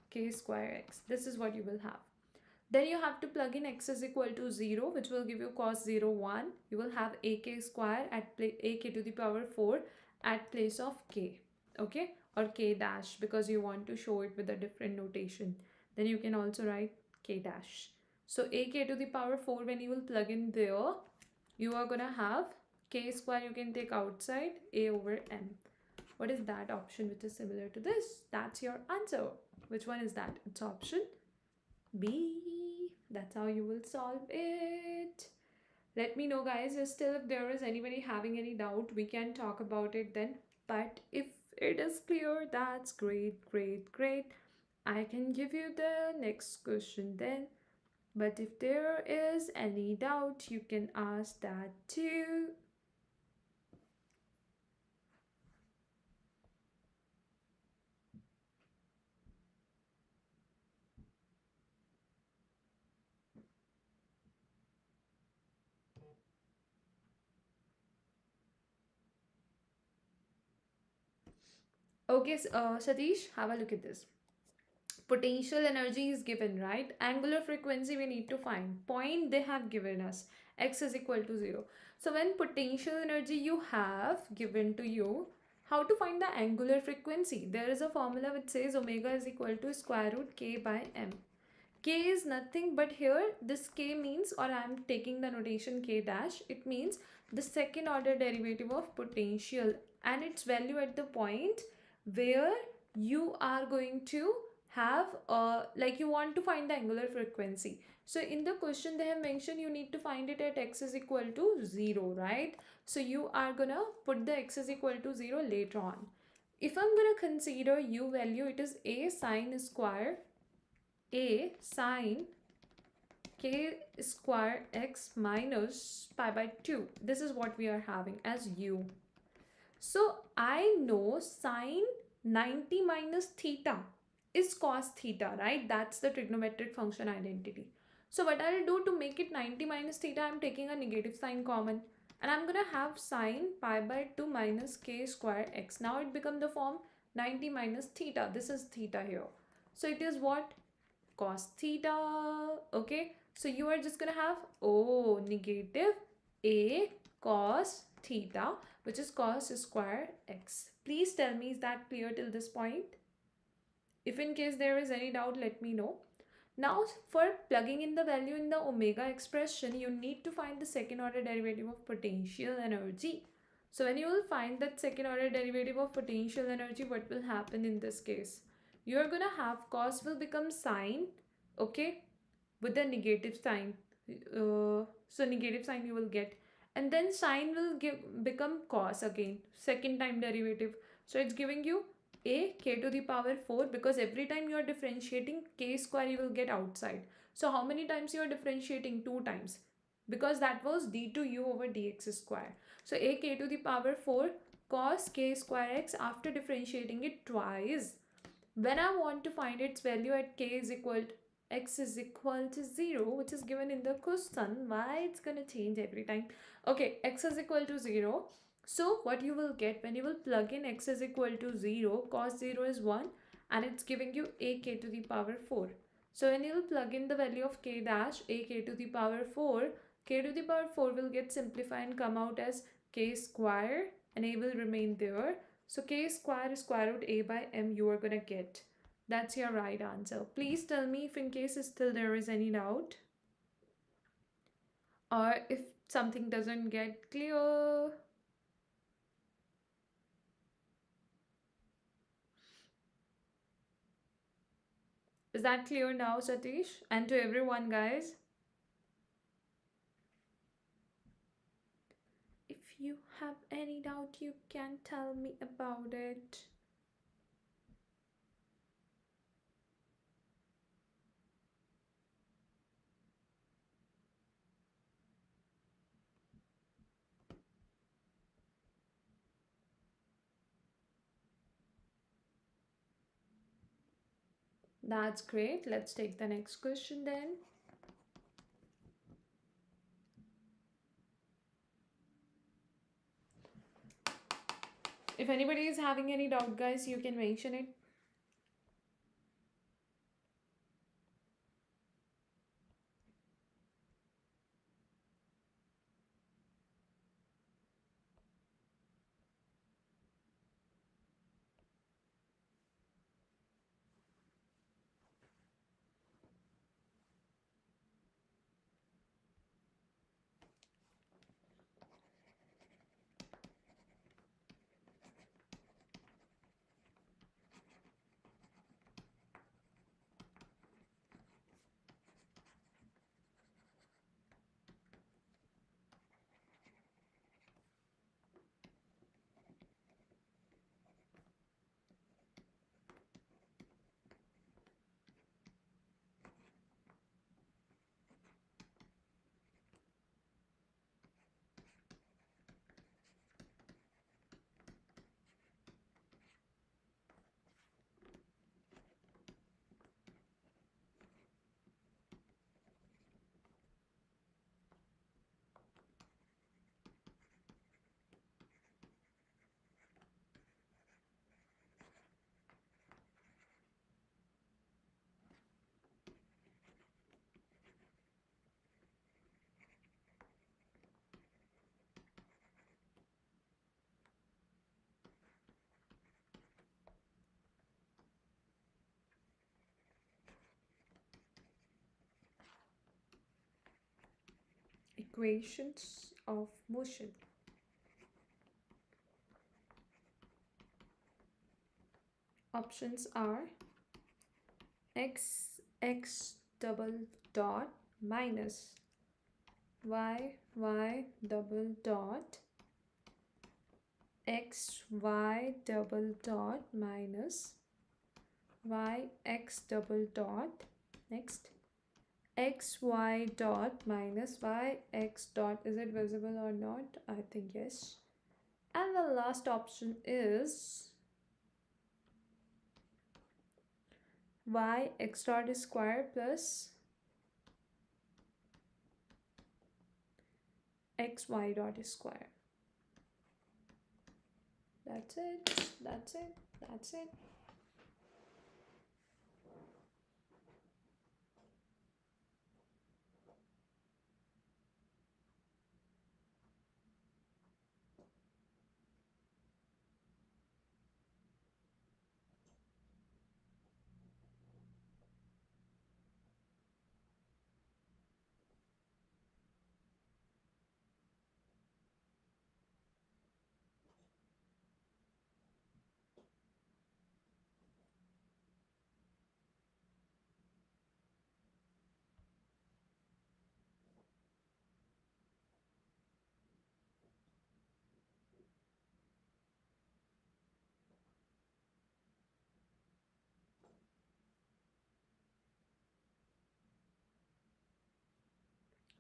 k square x. This is what you will have. Then you have to plug in x is equal to 0, which will give you cos 0 1. You will have ak square at ak to the power 4 at place of k, okay, or k dash, because you want to show it with a different notation. Then you can also write k dash. So ak to the power 4, when you will plug in there, you are gonna have k square, you can take outside, a over m. What is that option which is similar to this? That's your answer. Which one is that? It's option B. That's how you will solve it. Let me know, guys, still if there is anybody having any doubt, we can talk about it then. But if it is clear, that's great, great, great. I can give you the next question then. But if there is any doubt, you can ask that too. Okay, Satish, have a look at this. Potential energy is given, right? Angular frequency we need to find. Point they have given us. X is equal to 0. So when potential energy you have given to you, how to find the angular frequency? There is a formula which says omega is equal to square root k by m. K is nothing but here this k means, or I am taking the notation k dash, it means the second order derivative of potential and its value at the point where you are going to have like you want to find the angular frequency. So in the question they have mentioned you need to find it at x is equal to 0, right? So you are gonna put the x is equal to 0 later on. If I'm gonna consider u value, it is a sine square a sine k square x minus pi by 2. This is what we are having as u. So I know sine 90 minus theta is cos theta, right? That's the trigonometric function identity. So what I'll do to make it 90 minus theta, I'm taking a negative sign common, and I'm gonna have sine pi by 2 minus k square x. Now it become the form 90 minus theta. This is theta here. So it is what? Cos theta. Okay, so you are just gonna have negative a cos theta, which is cos square x. Please tell me, is that clear till this point? If in case there is any doubt, let me know. Now for plugging in the value in the omega expression, you need to find the second order derivative of potential energy. So when you will find that second order derivative of potential energy, what will happen in this case? You're gonna have cos will become sine, okay, with the negative sign. So negative sign you will get, and then sine will become cos again, second time derivative. So it's giving you a k to the power 4, because every time you are differentiating k square you will get outside. So how many times you are differentiating? 2 times, because that was d to u over dx square. So a k to the power 4 cos k square x, after differentiating it twice, when I want to find its value at k is equal to x is equal to 0, which is given in the question, why it's gonna change every time? Okay, x is equal to 0. So what you will get when you will plug in x is equal to 0, cos 0 is 1, and it's giving you a k to the power 4. So when you will plug in the value of k dash, a k to the power 4, k to the power 4 will get simplified and come out as k square, and a will remain there. So k square is square root a by m you are gonna get. That's your right answer. Please tell me if in case still there is any doubt, or if something doesn't get clear. Is that clear now, Satish? And to everyone, guys, if you have any doubt, you can tell me about it. That's great. Let's take the next question then. If anybody is having any doubt, guys, you can mention it. Equations of motion. Options are x double dot minus y double dot xy double dot minus yx double dot, next xy dot minus yx dot. Is it visible or not? I think yes. And the last option is yx dot square plus xy dot square. That's it. That's it. That's it.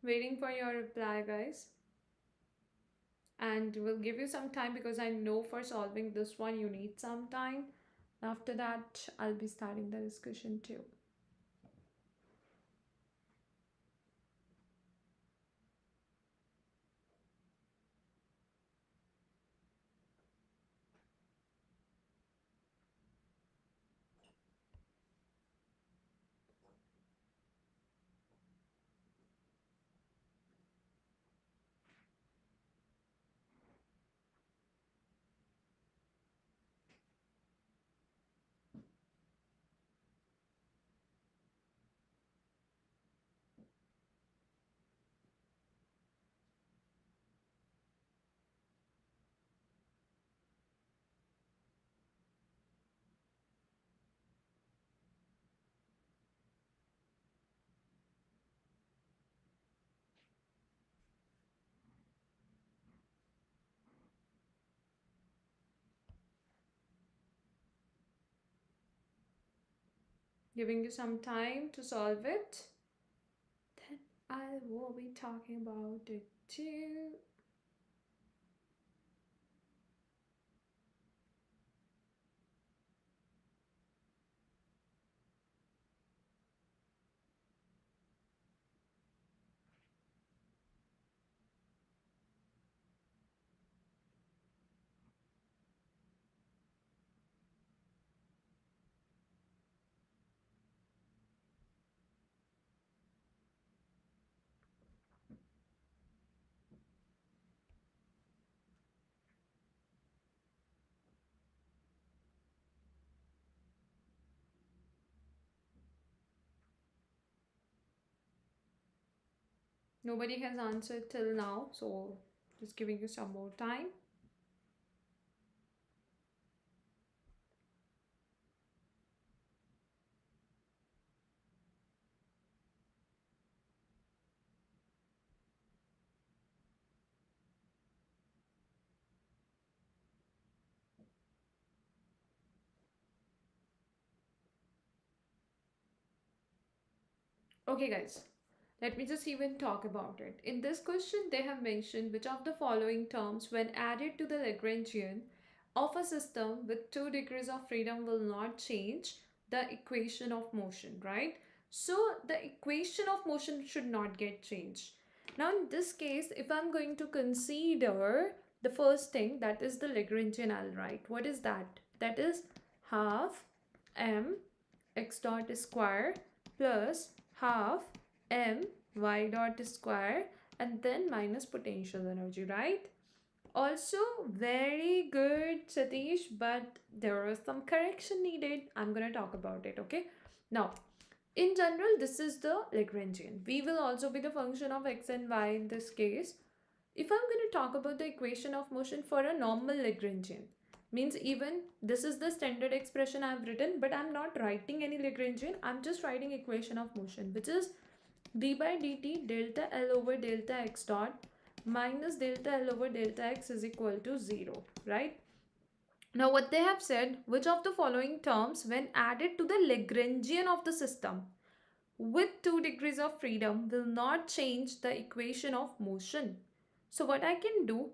Waiting for your reply, guys. And we'll give you some time because I know for solving this one you need some time. After that, I'll be starting the discussion too. Giving you some time to solve it. Then I will be talking about it too. Nobody has answered till now, so just giving you some more time. Okay, guys, let me just even talk about it. In this question, they have mentioned which of the following terms, when added to the Lagrangian of a system with 2 degrees of freedom, will not change the equation of motion, right? So the equation of motion should not get changed. Now, in this case, if I'm going to consider the first thing, that is the Lagrangian, I'll write. What is that? That is half m x dot square plus half m y dot square and then minus potential energy, right? Also, very good, Satish, but there was some correction needed. I'm going to talk about it, okay? Now, in general, this is the Lagrangian. V will also be the function of x and y in this case. If I'm going to talk about the equation of motion for a normal Lagrangian, means even this is the standard expression I've written, but I'm not writing any Lagrangian. I'm just writing equation of motion, which is d by dt delta L over delta x dot minus delta L over delta x is equal to 0, right? Now what they have said, which of the following terms when added to the Lagrangian of the system with 2 degrees of freedom will not change the equation of motion? So what I can do,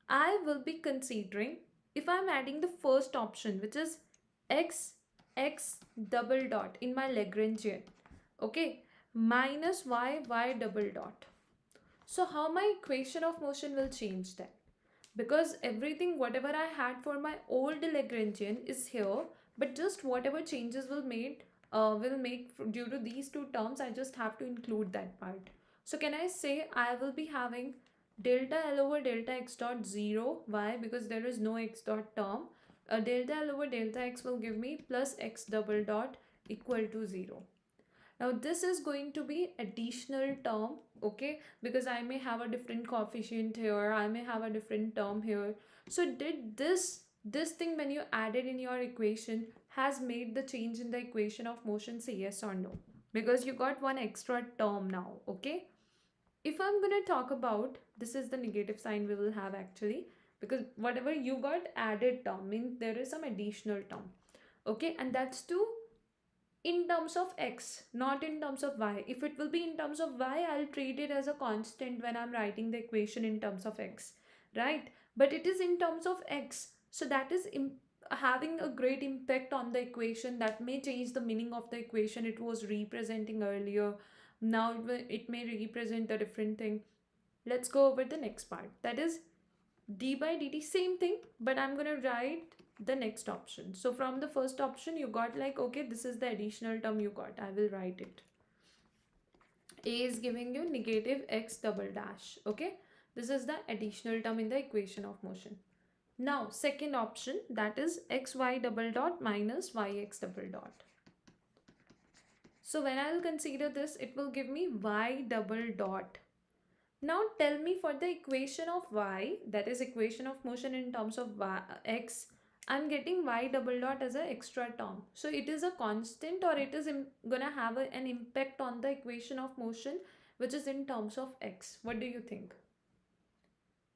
I will be considering, if I'm adding the first option, which is x double dot in my Lagrangian, okay, minus y double dot. So how my equation of motion will change then? Because everything whatever I had for my old Lagrangian is here, but just whatever changes will make due to these two terms, I just have to include that part. So can I say I will be having delta L over delta x dot 0? Why? Because there is no x dot term. Delta L over delta x will give me plus x double dot equal to 0. Now this is going to be additional term, okay, because I may have a different coefficient here, I may have a different term here. So did this thing when you added in your equation has made the change in the equation of motion? Say yes or no, because you got one extra term now, okay? If I'm going to talk about, this is the negative sign we will have actually, because whatever you got added term means there is some additional term, okay, and that's to in terms of x, not in terms of y. If it will be in terms of y, I'll treat it as a constant when I'm writing the equation in terms of x, right? But it is in terms of x, so that is having a great impact on the equation. That may change the meaning of the equation it was representing earlier. Now it may represent a different thing. Let's go over the next part, that is d by dt, same thing, but I'm gonna write the next option. So from the first option you got like, okay, this is the additional term you got, I will write it. A is giving you negative x double dash, okay, this is the additional term in the equation of motion. Now second option, that is xy double dot minus yx double dot. So when I will consider this, it will give me y double dot. Now tell me, for the equation of y, that is equation of motion in terms of x, I'm getting y double dot as an extra term. So it is a constant, or it is gonna have an impact on the equation of motion which is in terms of x. What do you think?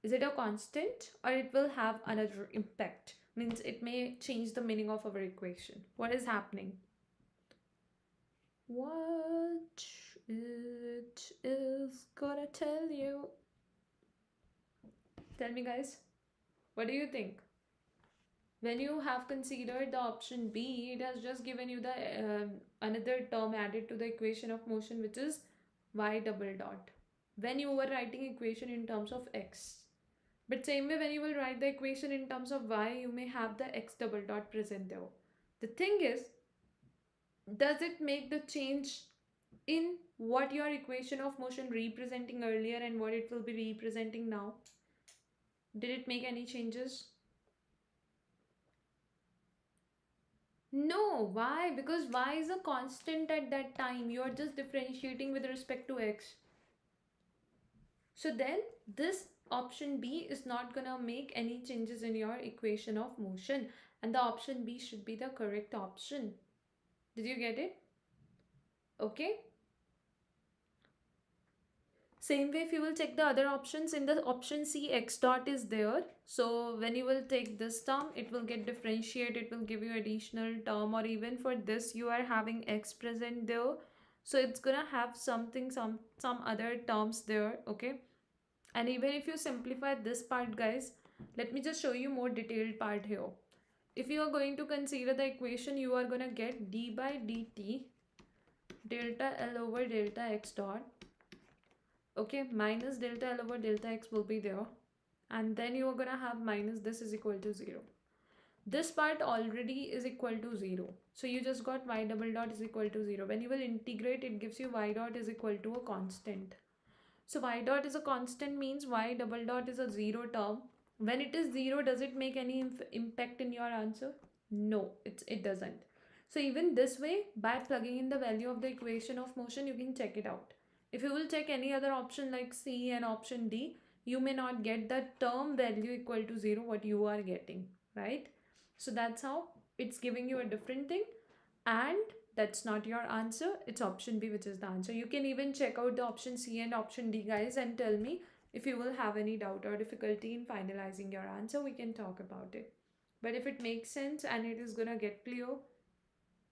Is it a constant, or it will have another impact? Means it may change the meaning of our equation. What is happening? what it is gonna tell you. Tell me, guys, what do you think? When you have considered the option B, it has just given you the another term added to the equation of motion, which is y double dot. When you were writing equation in terms of x. But same way, when you will write the equation in terms of y, you may have the x double dot present there. The thing is, does it make the change in what your equation of motion representing earlier and what it will be representing now? Did it make any changes? No. Why? Because y is a constant at that time. You are just differentiating with respect to x. So then this option B is not gonna make any changes in your equation of motion, and the option B should be the correct option. Did you get it? Okay. Same way, if you will check the other options, in the option C, x dot is there. So when you will take this term, it will get differentiated. It will give you additional term, or even for this, you are having x present there. So it's gonna have something, some other terms there, okay? And even if you simplify this part, guys, let me just show you more detailed part here. If you are going to consider the equation, you are gonna get d by dt delta L over delta x dot, okay, minus delta L over delta x will be there, and then you are gonna have minus this is equal to 0. This part already is equal to 0, so you just got y double dot is equal to 0. When you will integrate, it gives you y dot is equal to a constant. So y dot is a constant means y double dot is a 0 term. When it is 0, does it make any impact in your answer? No, it doesn't. So even this way, by plugging in the value of the equation of motion, you can check it out. If you will check any other option like C and option D, you may not get the term value equal to 0 what you are getting, right? So that's how it's giving you a different thing, and that's not your answer. It's option B which is the answer. You can even check out the option C and option D, guys, and tell me if you will have any doubt or difficulty in finalizing your answer. We can talk about it. But if it makes sense and it is gonna get clear,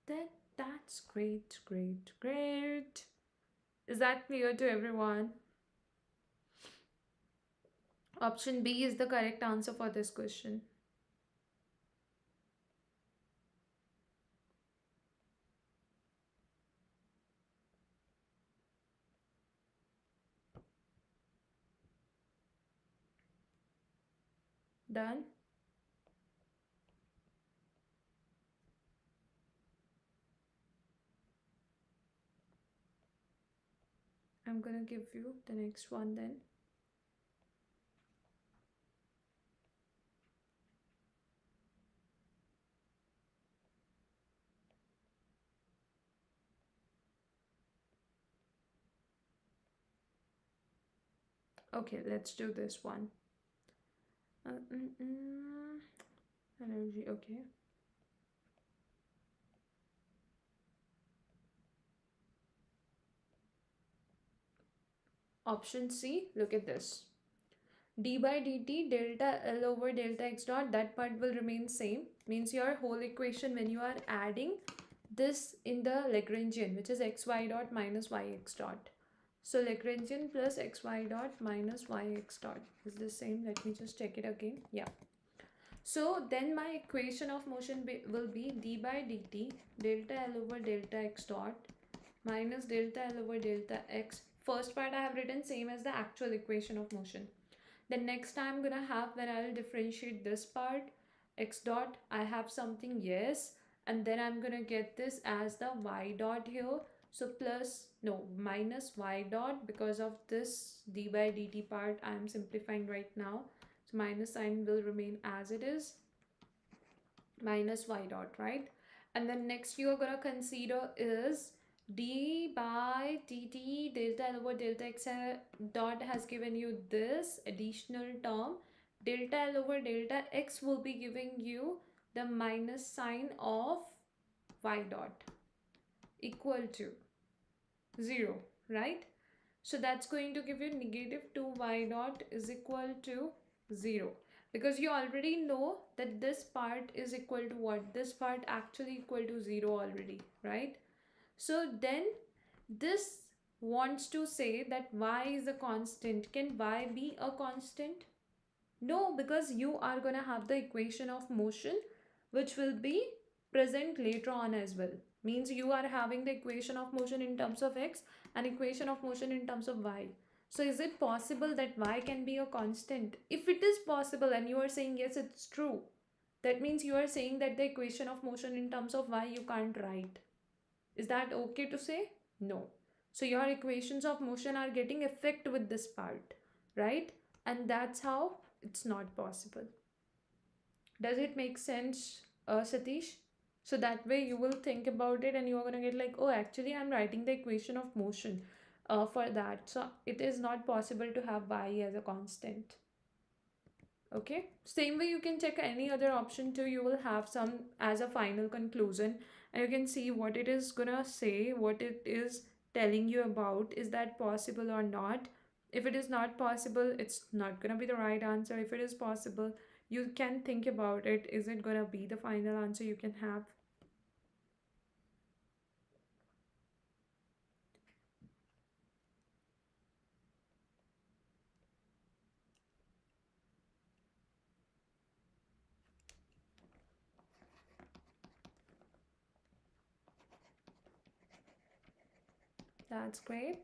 then that's great, great, great. Is that clear to everyone? Option B is the correct answer for this question. Done? I'm gonna give you the next one then. Okay, let's do this one. Energy, okay. Option C, look at this. D by dt delta L over delta x dot, that part will remain same. Means your whole equation, when you are adding this in the Lagrangian, which is xy dot minus yx dot. So Lagrangian plus xy dot minus yx dot is the same. Let me just check it again. Yeah. So then my equation of motion will be d by dt delta L over delta x dot minus delta L over delta x. First part I have written same as the actual equation of motion. Then next time I'm gonna have, when I'll differentiate this part, x dot, I have something, yes, and then I'm gonna get this as the y dot here. So plus, no, minus y dot, because of this d by dt part I'm simplifying right now. So minus sign will remain as it is, minus y dot, right? And then next you are gonna consider is d by dt delta L over delta x dot has given you this additional term. Delta L over delta x will be giving you the minus sign of y dot equal to 0, right? So that's going to give you negative 2y dot is equal to 0. Because you already know that this part is equal to what? This part actually equal to 0 already, right? So then this wants to say that y is a constant. Can y be a constant? No, because you are going to have the equation of motion which will be present later on as well. Means you are having the equation of motion in terms of x and equation of motion in terms of y. So is it possible that y can be a constant? If it is possible and you are saying yes, it's true, that means you are saying that the equation of motion in terms of y you can't write. Is that okay to say? No. So your equations of motion are getting effect with this part, right? And that's how it's not possible. Does it make sense, Satish? So that way you will think about it and you're going to get like, oh, actually, I'm writing the equation of motion for that. So it is not possible to have y as a constant. Okay, same way you can check any other option too. You will have some as a final conclusion and you can see what it is gonna say, what it is telling you about. Is that possible or not? If it is not possible, it's not gonna be the right answer. If it is possible, you can think about it. Is it gonna be the final answer you can have? That's great.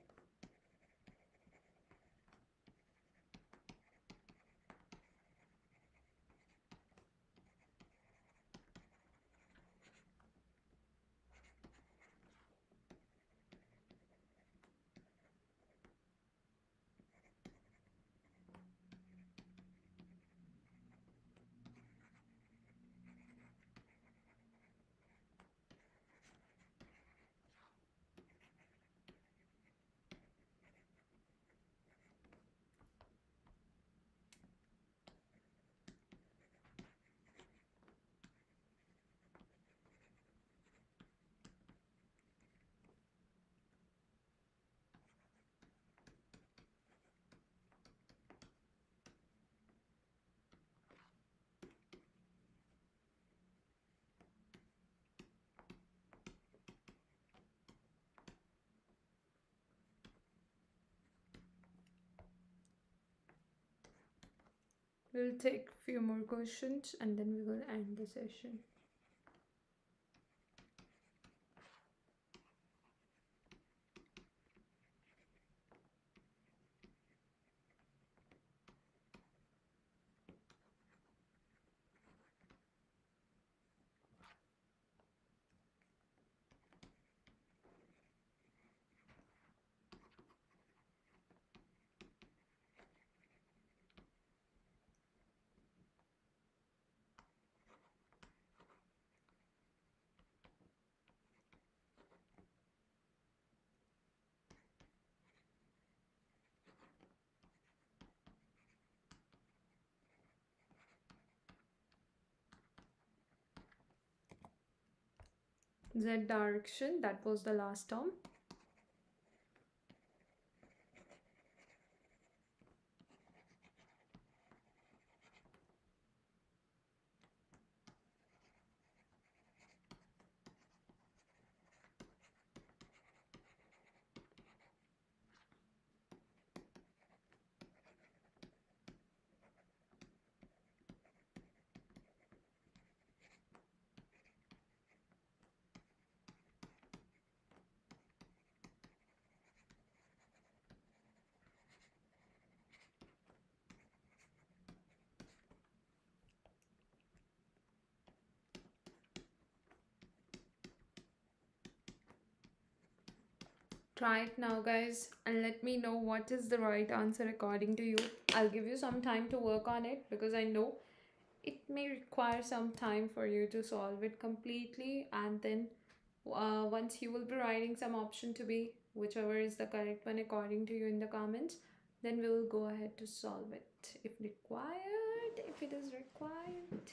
We'll take few more questions and then we will end the session. Z direction, that was the last term. Try it now, guys, and let me know what is the right answer according to you. I'll give you some time to work on it because I know it may require some time for you to solve it completely. And then once you will be writing some option to be whichever is the correct one according to you in the comments, then we will go ahead to solve it if required, if it is required.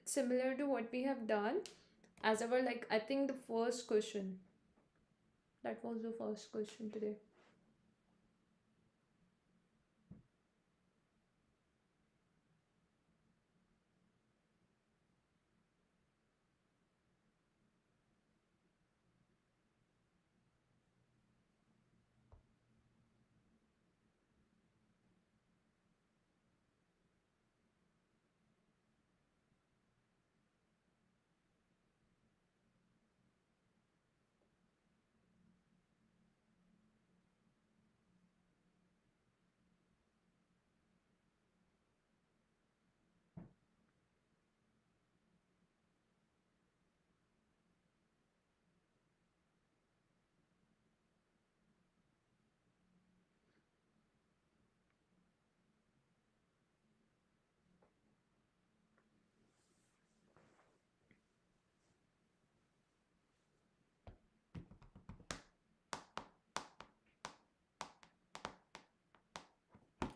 similar to what we have done as our, like, I think the first question. That was the first question today.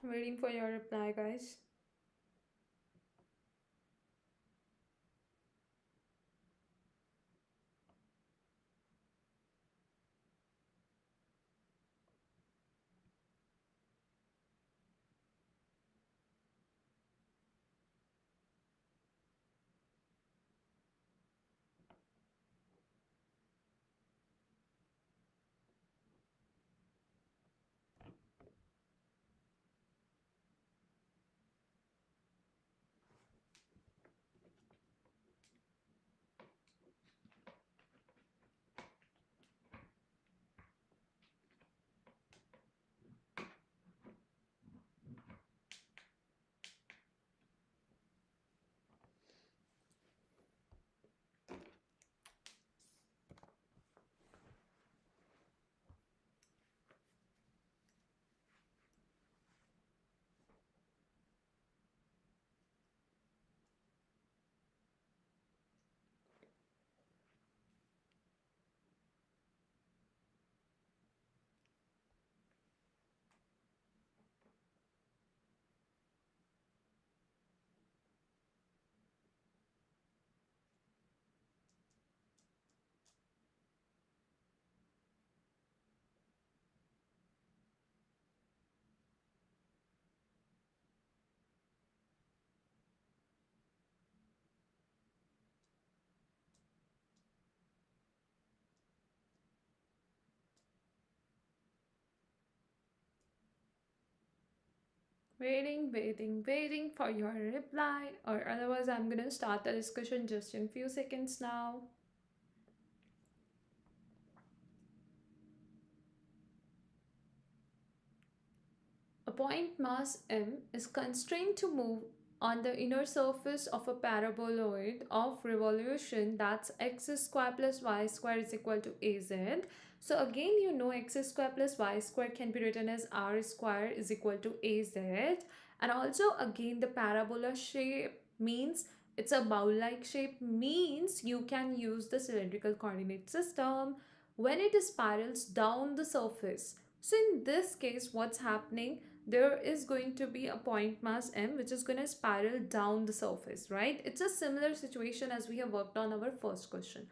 Waiting for your reply, guys. Waiting for your reply, or otherwise, I'm gonna start the discussion just in few seconds now. A point mass m is constrained to move on the inner surface of a paraboloid of revolution, that's x square plus y square is equal to az. So again, you know, x square plus y square can be written as r square is equal to az. And also again, the parabola shape means it's a bowl-like shape, means you can use the cylindrical coordinate system when it spirals down the surface. So in this case, what's happening, there is going to be a point mass m which is going to spiral down the surface, right? It's a similar situation as we have worked on our first question.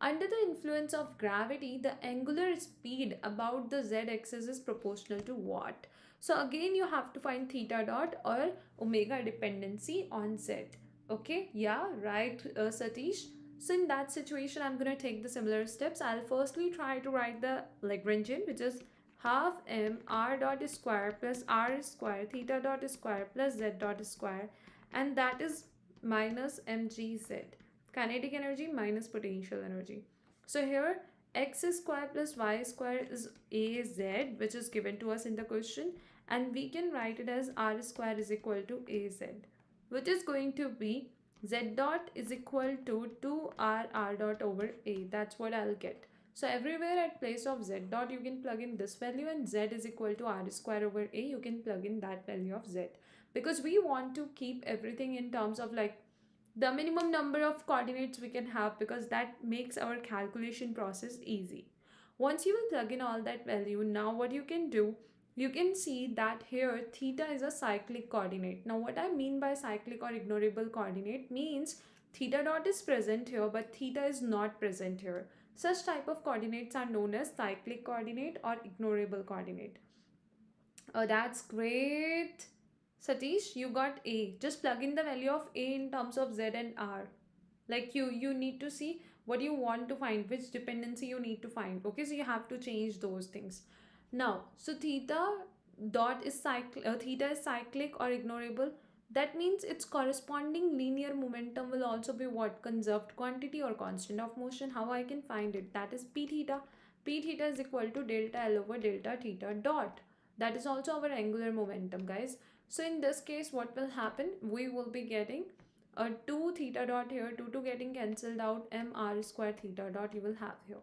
Under the influence of gravity, the angular speed about the z-axis is proportional to what? So again, you have to find theta dot or omega dependency on z. Okay, yeah, right, Satish. So in that situation, I'm going to take the similar steps. I'll firstly try to write the Lagrangian, which is half m r dot square plus r square theta dot square plus z dot square, and that is minus mgz, kinetic energy minus potential energy. So here x square plus y square is az, which is given to us in the question, and we can write it as r square is equal to az, which is going to be z dot is equal to 2r dot over a. That's what I'll get. So everywhere at place of z dot, you can plug in this value, and z is equal to r square over a. You can plug in that value of z, because we want to keep everything in terms of like the minimum number of coordinates we can have, because that makes our calculation process easy. Once you will plug in all that value, now what you can do, you can see that here theta is a cyclic coordinate. Now what I mean by cyclic or ignorable coordinate means Theta dot is present here, but theta is not present here. Such type of coordinates are known as cyclic coordinate or ignorable coordinate. Oh, that's great. Satish, you got A. Just plug in the value of A in terms of Z and R. Like you need to see what you want to find, which dependency you need to find. Okay, so you have to change those things. Now, so theta is cyclic or ignorable. That means its corresponding linear momentum will also be what? Conserved quantity or constant of motion. How I can find it? That is p theta. P theta is equal to delta L over delta theta dot. That is also our angular momentum, guys. So in this case, what will happen? We will be getting a 2 theta dot here, 2 getting cancelled out, m r square theta dot you will have here.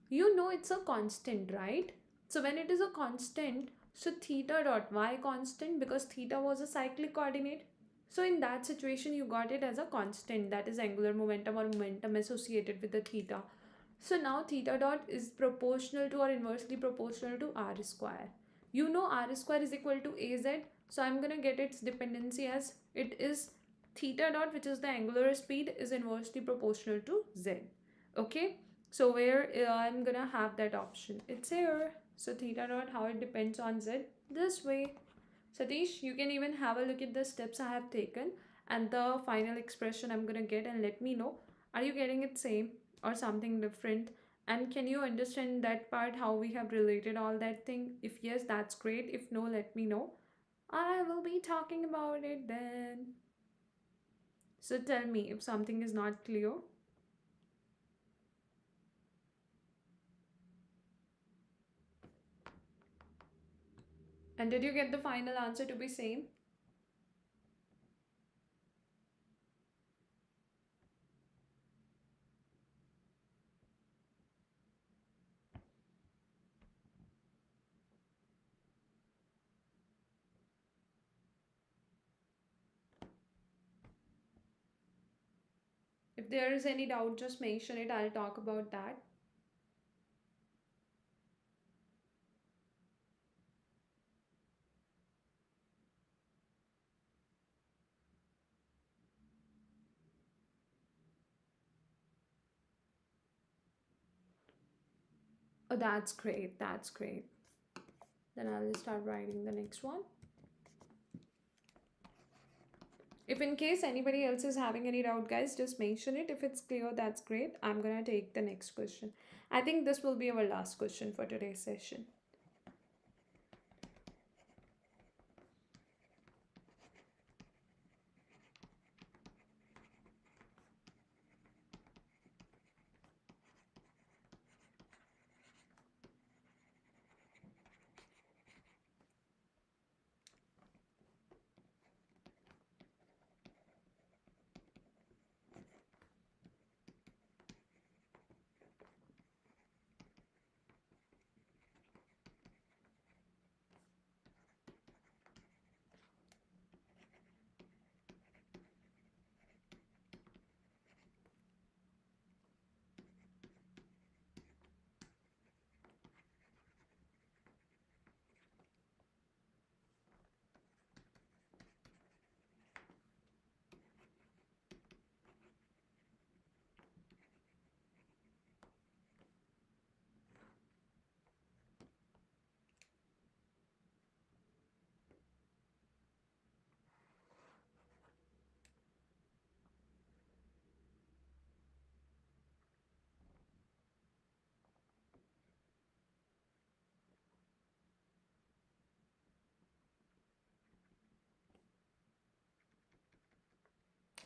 You know it's a constant, right? So when it is a constant, so theta dot, why constant? Because theta was a cyclic coordinate. So in that situation, you got it as a constant, that is angular momentum or momentum associated with the theta. So now theta dot is proportional to or inversely proportional to r square. You know r square is equal to az, so I'm gonna get its dependency as it is theta dot, which is the angular speed, is inversely proportional to z. Okay, so where I'm gonna have that option, it's here. So theta dot, how it depends on z, this way. Satish, you can even have a look at the steps I have taken and the final expression I'm gonna get, and let me know, are you getting it same or something different? And can you understand that part, how we have related all that thing? If yes, that's great. If no, let me know. I will be talking about it then. So tell me if something is not clear. And did you get the final answer to be same? If there is any doubt, just mention it. I'll talk about that. Oh, that's great. That's great. Then I'll start writing the next one. If in case anybody else is having any doubt, guys, just mention it. If it's clear, that's great. I'm gonna take the next question. I think this will be our last question for today's session.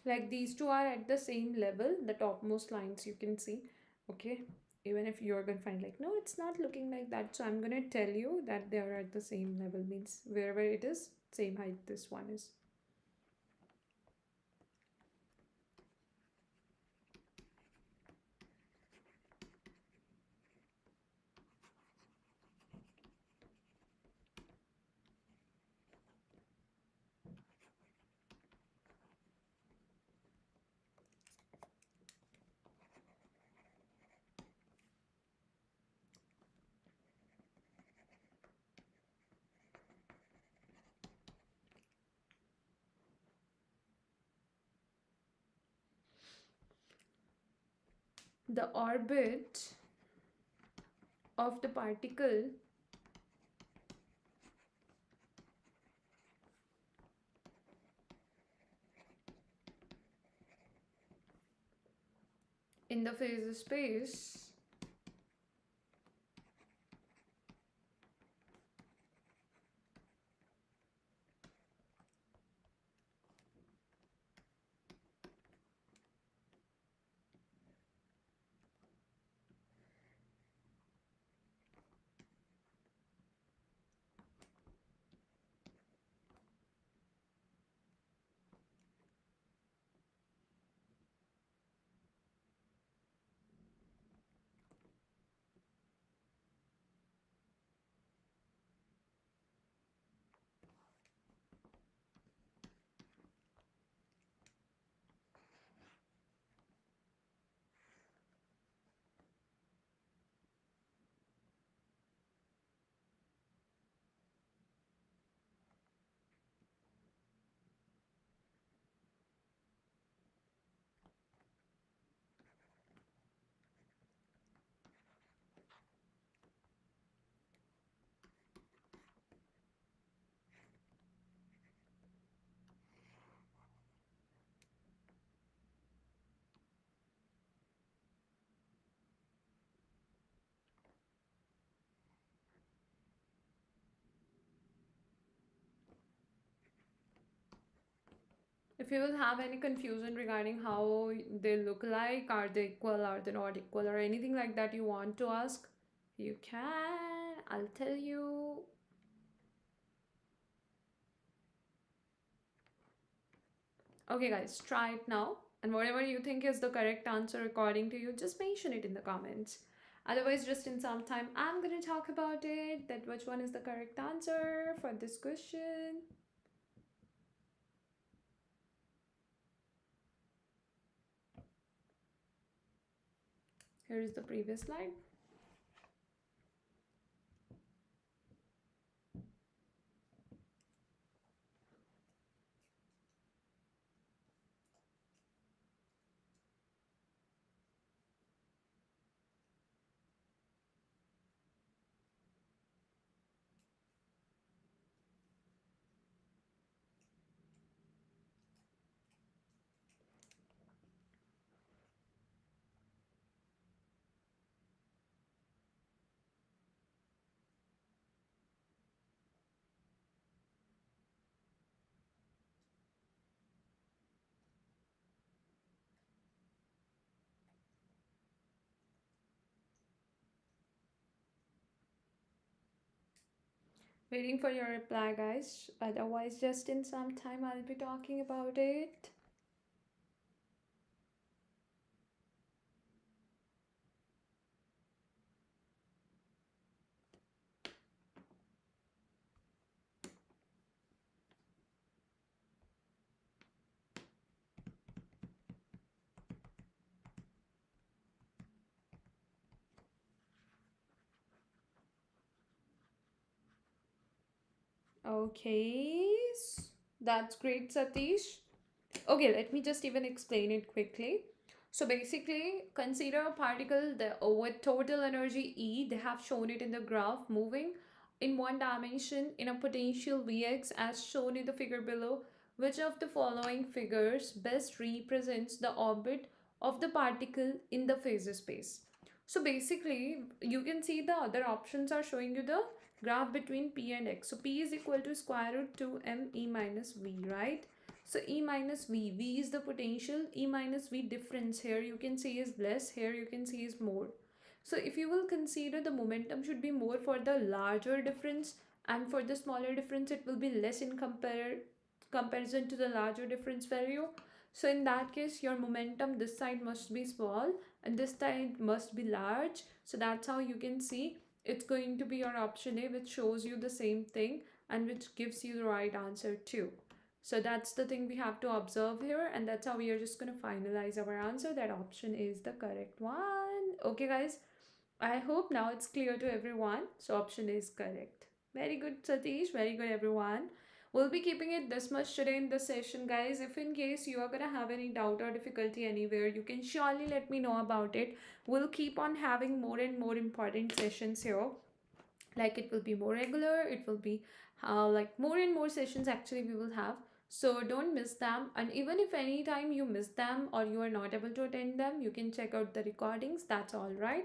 Like these two are at the same level, the topmost lines you can see. Okay, even if you're gonna find like, no, it's not looking like that, so I'm gonna tell you that they are at the same level, means wherever it is, same height this one is. the orbit of the particle in the phase space if you will have any confusion regarding how they look like, are they equal, are they not equal, or anything like that you want to ask, you can. I'll tell you. Okay, guys, try it now. And whatever you think is the correct answer according to you, just mention it in the comments. Otherwise, just in some time, I'm gonna talk about it, that which one is the correct answer for this question. Here is the previous slide. Waiting for your reply, guys. Otherwise, just in some time, I'll be talking about it. Okay, that's great, Satish. Okay, let me just even explain it quickly. So basically, consider a particle with total energy E. They have shown it in the graph moving in one dimension in a potential Vx as shown in the figure below. Which of the following figures best represents the orbit of the particle in the phase space? So basically, you can see the other options are showing you the graph between P and X. So P is equal to square root 2 m E minus V, right? So E minus V, V is the potential, E minus V difference here you can see is less, here you can see is more. So if you will consider the momentum should be more for the larger difference, and for the smaller difference it will be less in comparison to the larger difference value. So in that case your momentum this side must be small and this side must be large. So that's how you can see it's going to be your option A, which shows you the same thing and which gives you the right answer too. So that's the thing we have to observe here, and that's how we are just going to finalize our answer. That option is the correct one. Okay, guys, I hope now it's clear to everyone. So option is correct. Very good, Satish. Very good, everyone. We'll be keeping it this much today in this session, guys. If in case you are gonna have any doubt or difficulty anywhere, you can surely let me know about it. We'll keep on having more and more important sessions here. Like it will be more regular, it will be like more and more sessions actually we will have. So don't miss them. And even if any time you miss them or you are not able to attend them, you can check out the recordings. That's all right.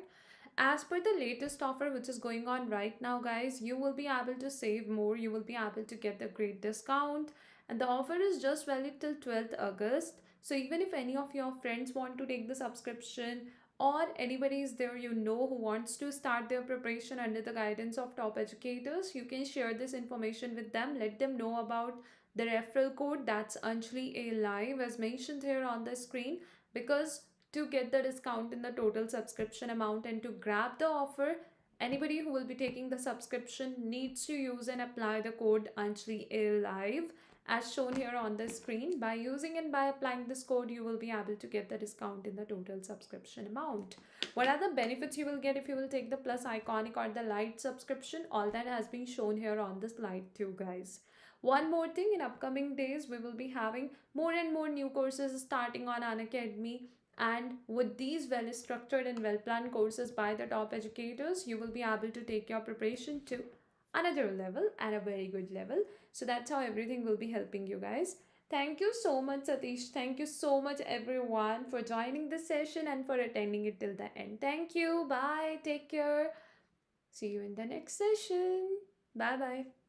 As per the latest offer which is going on right now, guys, you will be able to save more, you will be able to get the great discount, and the offer is just valid till 12th August. So even if any of your friends want to take the subscription, or anybody is there you know who wants to start their preparation under the guidance of top educators, you can share this information with them. Let them know about the referral code, that's Anjali A Live, as mentioned here on the screen, because to get the discount in the total subscription amount and to grab the offer, anybody who will be taking the subscription needs to use and apply the code Anjali A Live as shown here on the screen. By using and by applying this code, you will be able to get the discount in the total subscription amount. What are the benefits you will get if you will take the plus iconic or the light subscription? All that has been shown here on the slide too, guys. One more thing, in upcoming days we will be having more and more new courses starting on Unacademy, and with these well structured and well planned courses by the top educators, you will be able to take your preparation to another level and a very good level. So that's how everything will be helping you guys. Thank you so much, Satish. Thank you so much, everyone, for joining this session and for attending it till the end. Thank you. Bye. Take care. See you in the next session. Bye bye.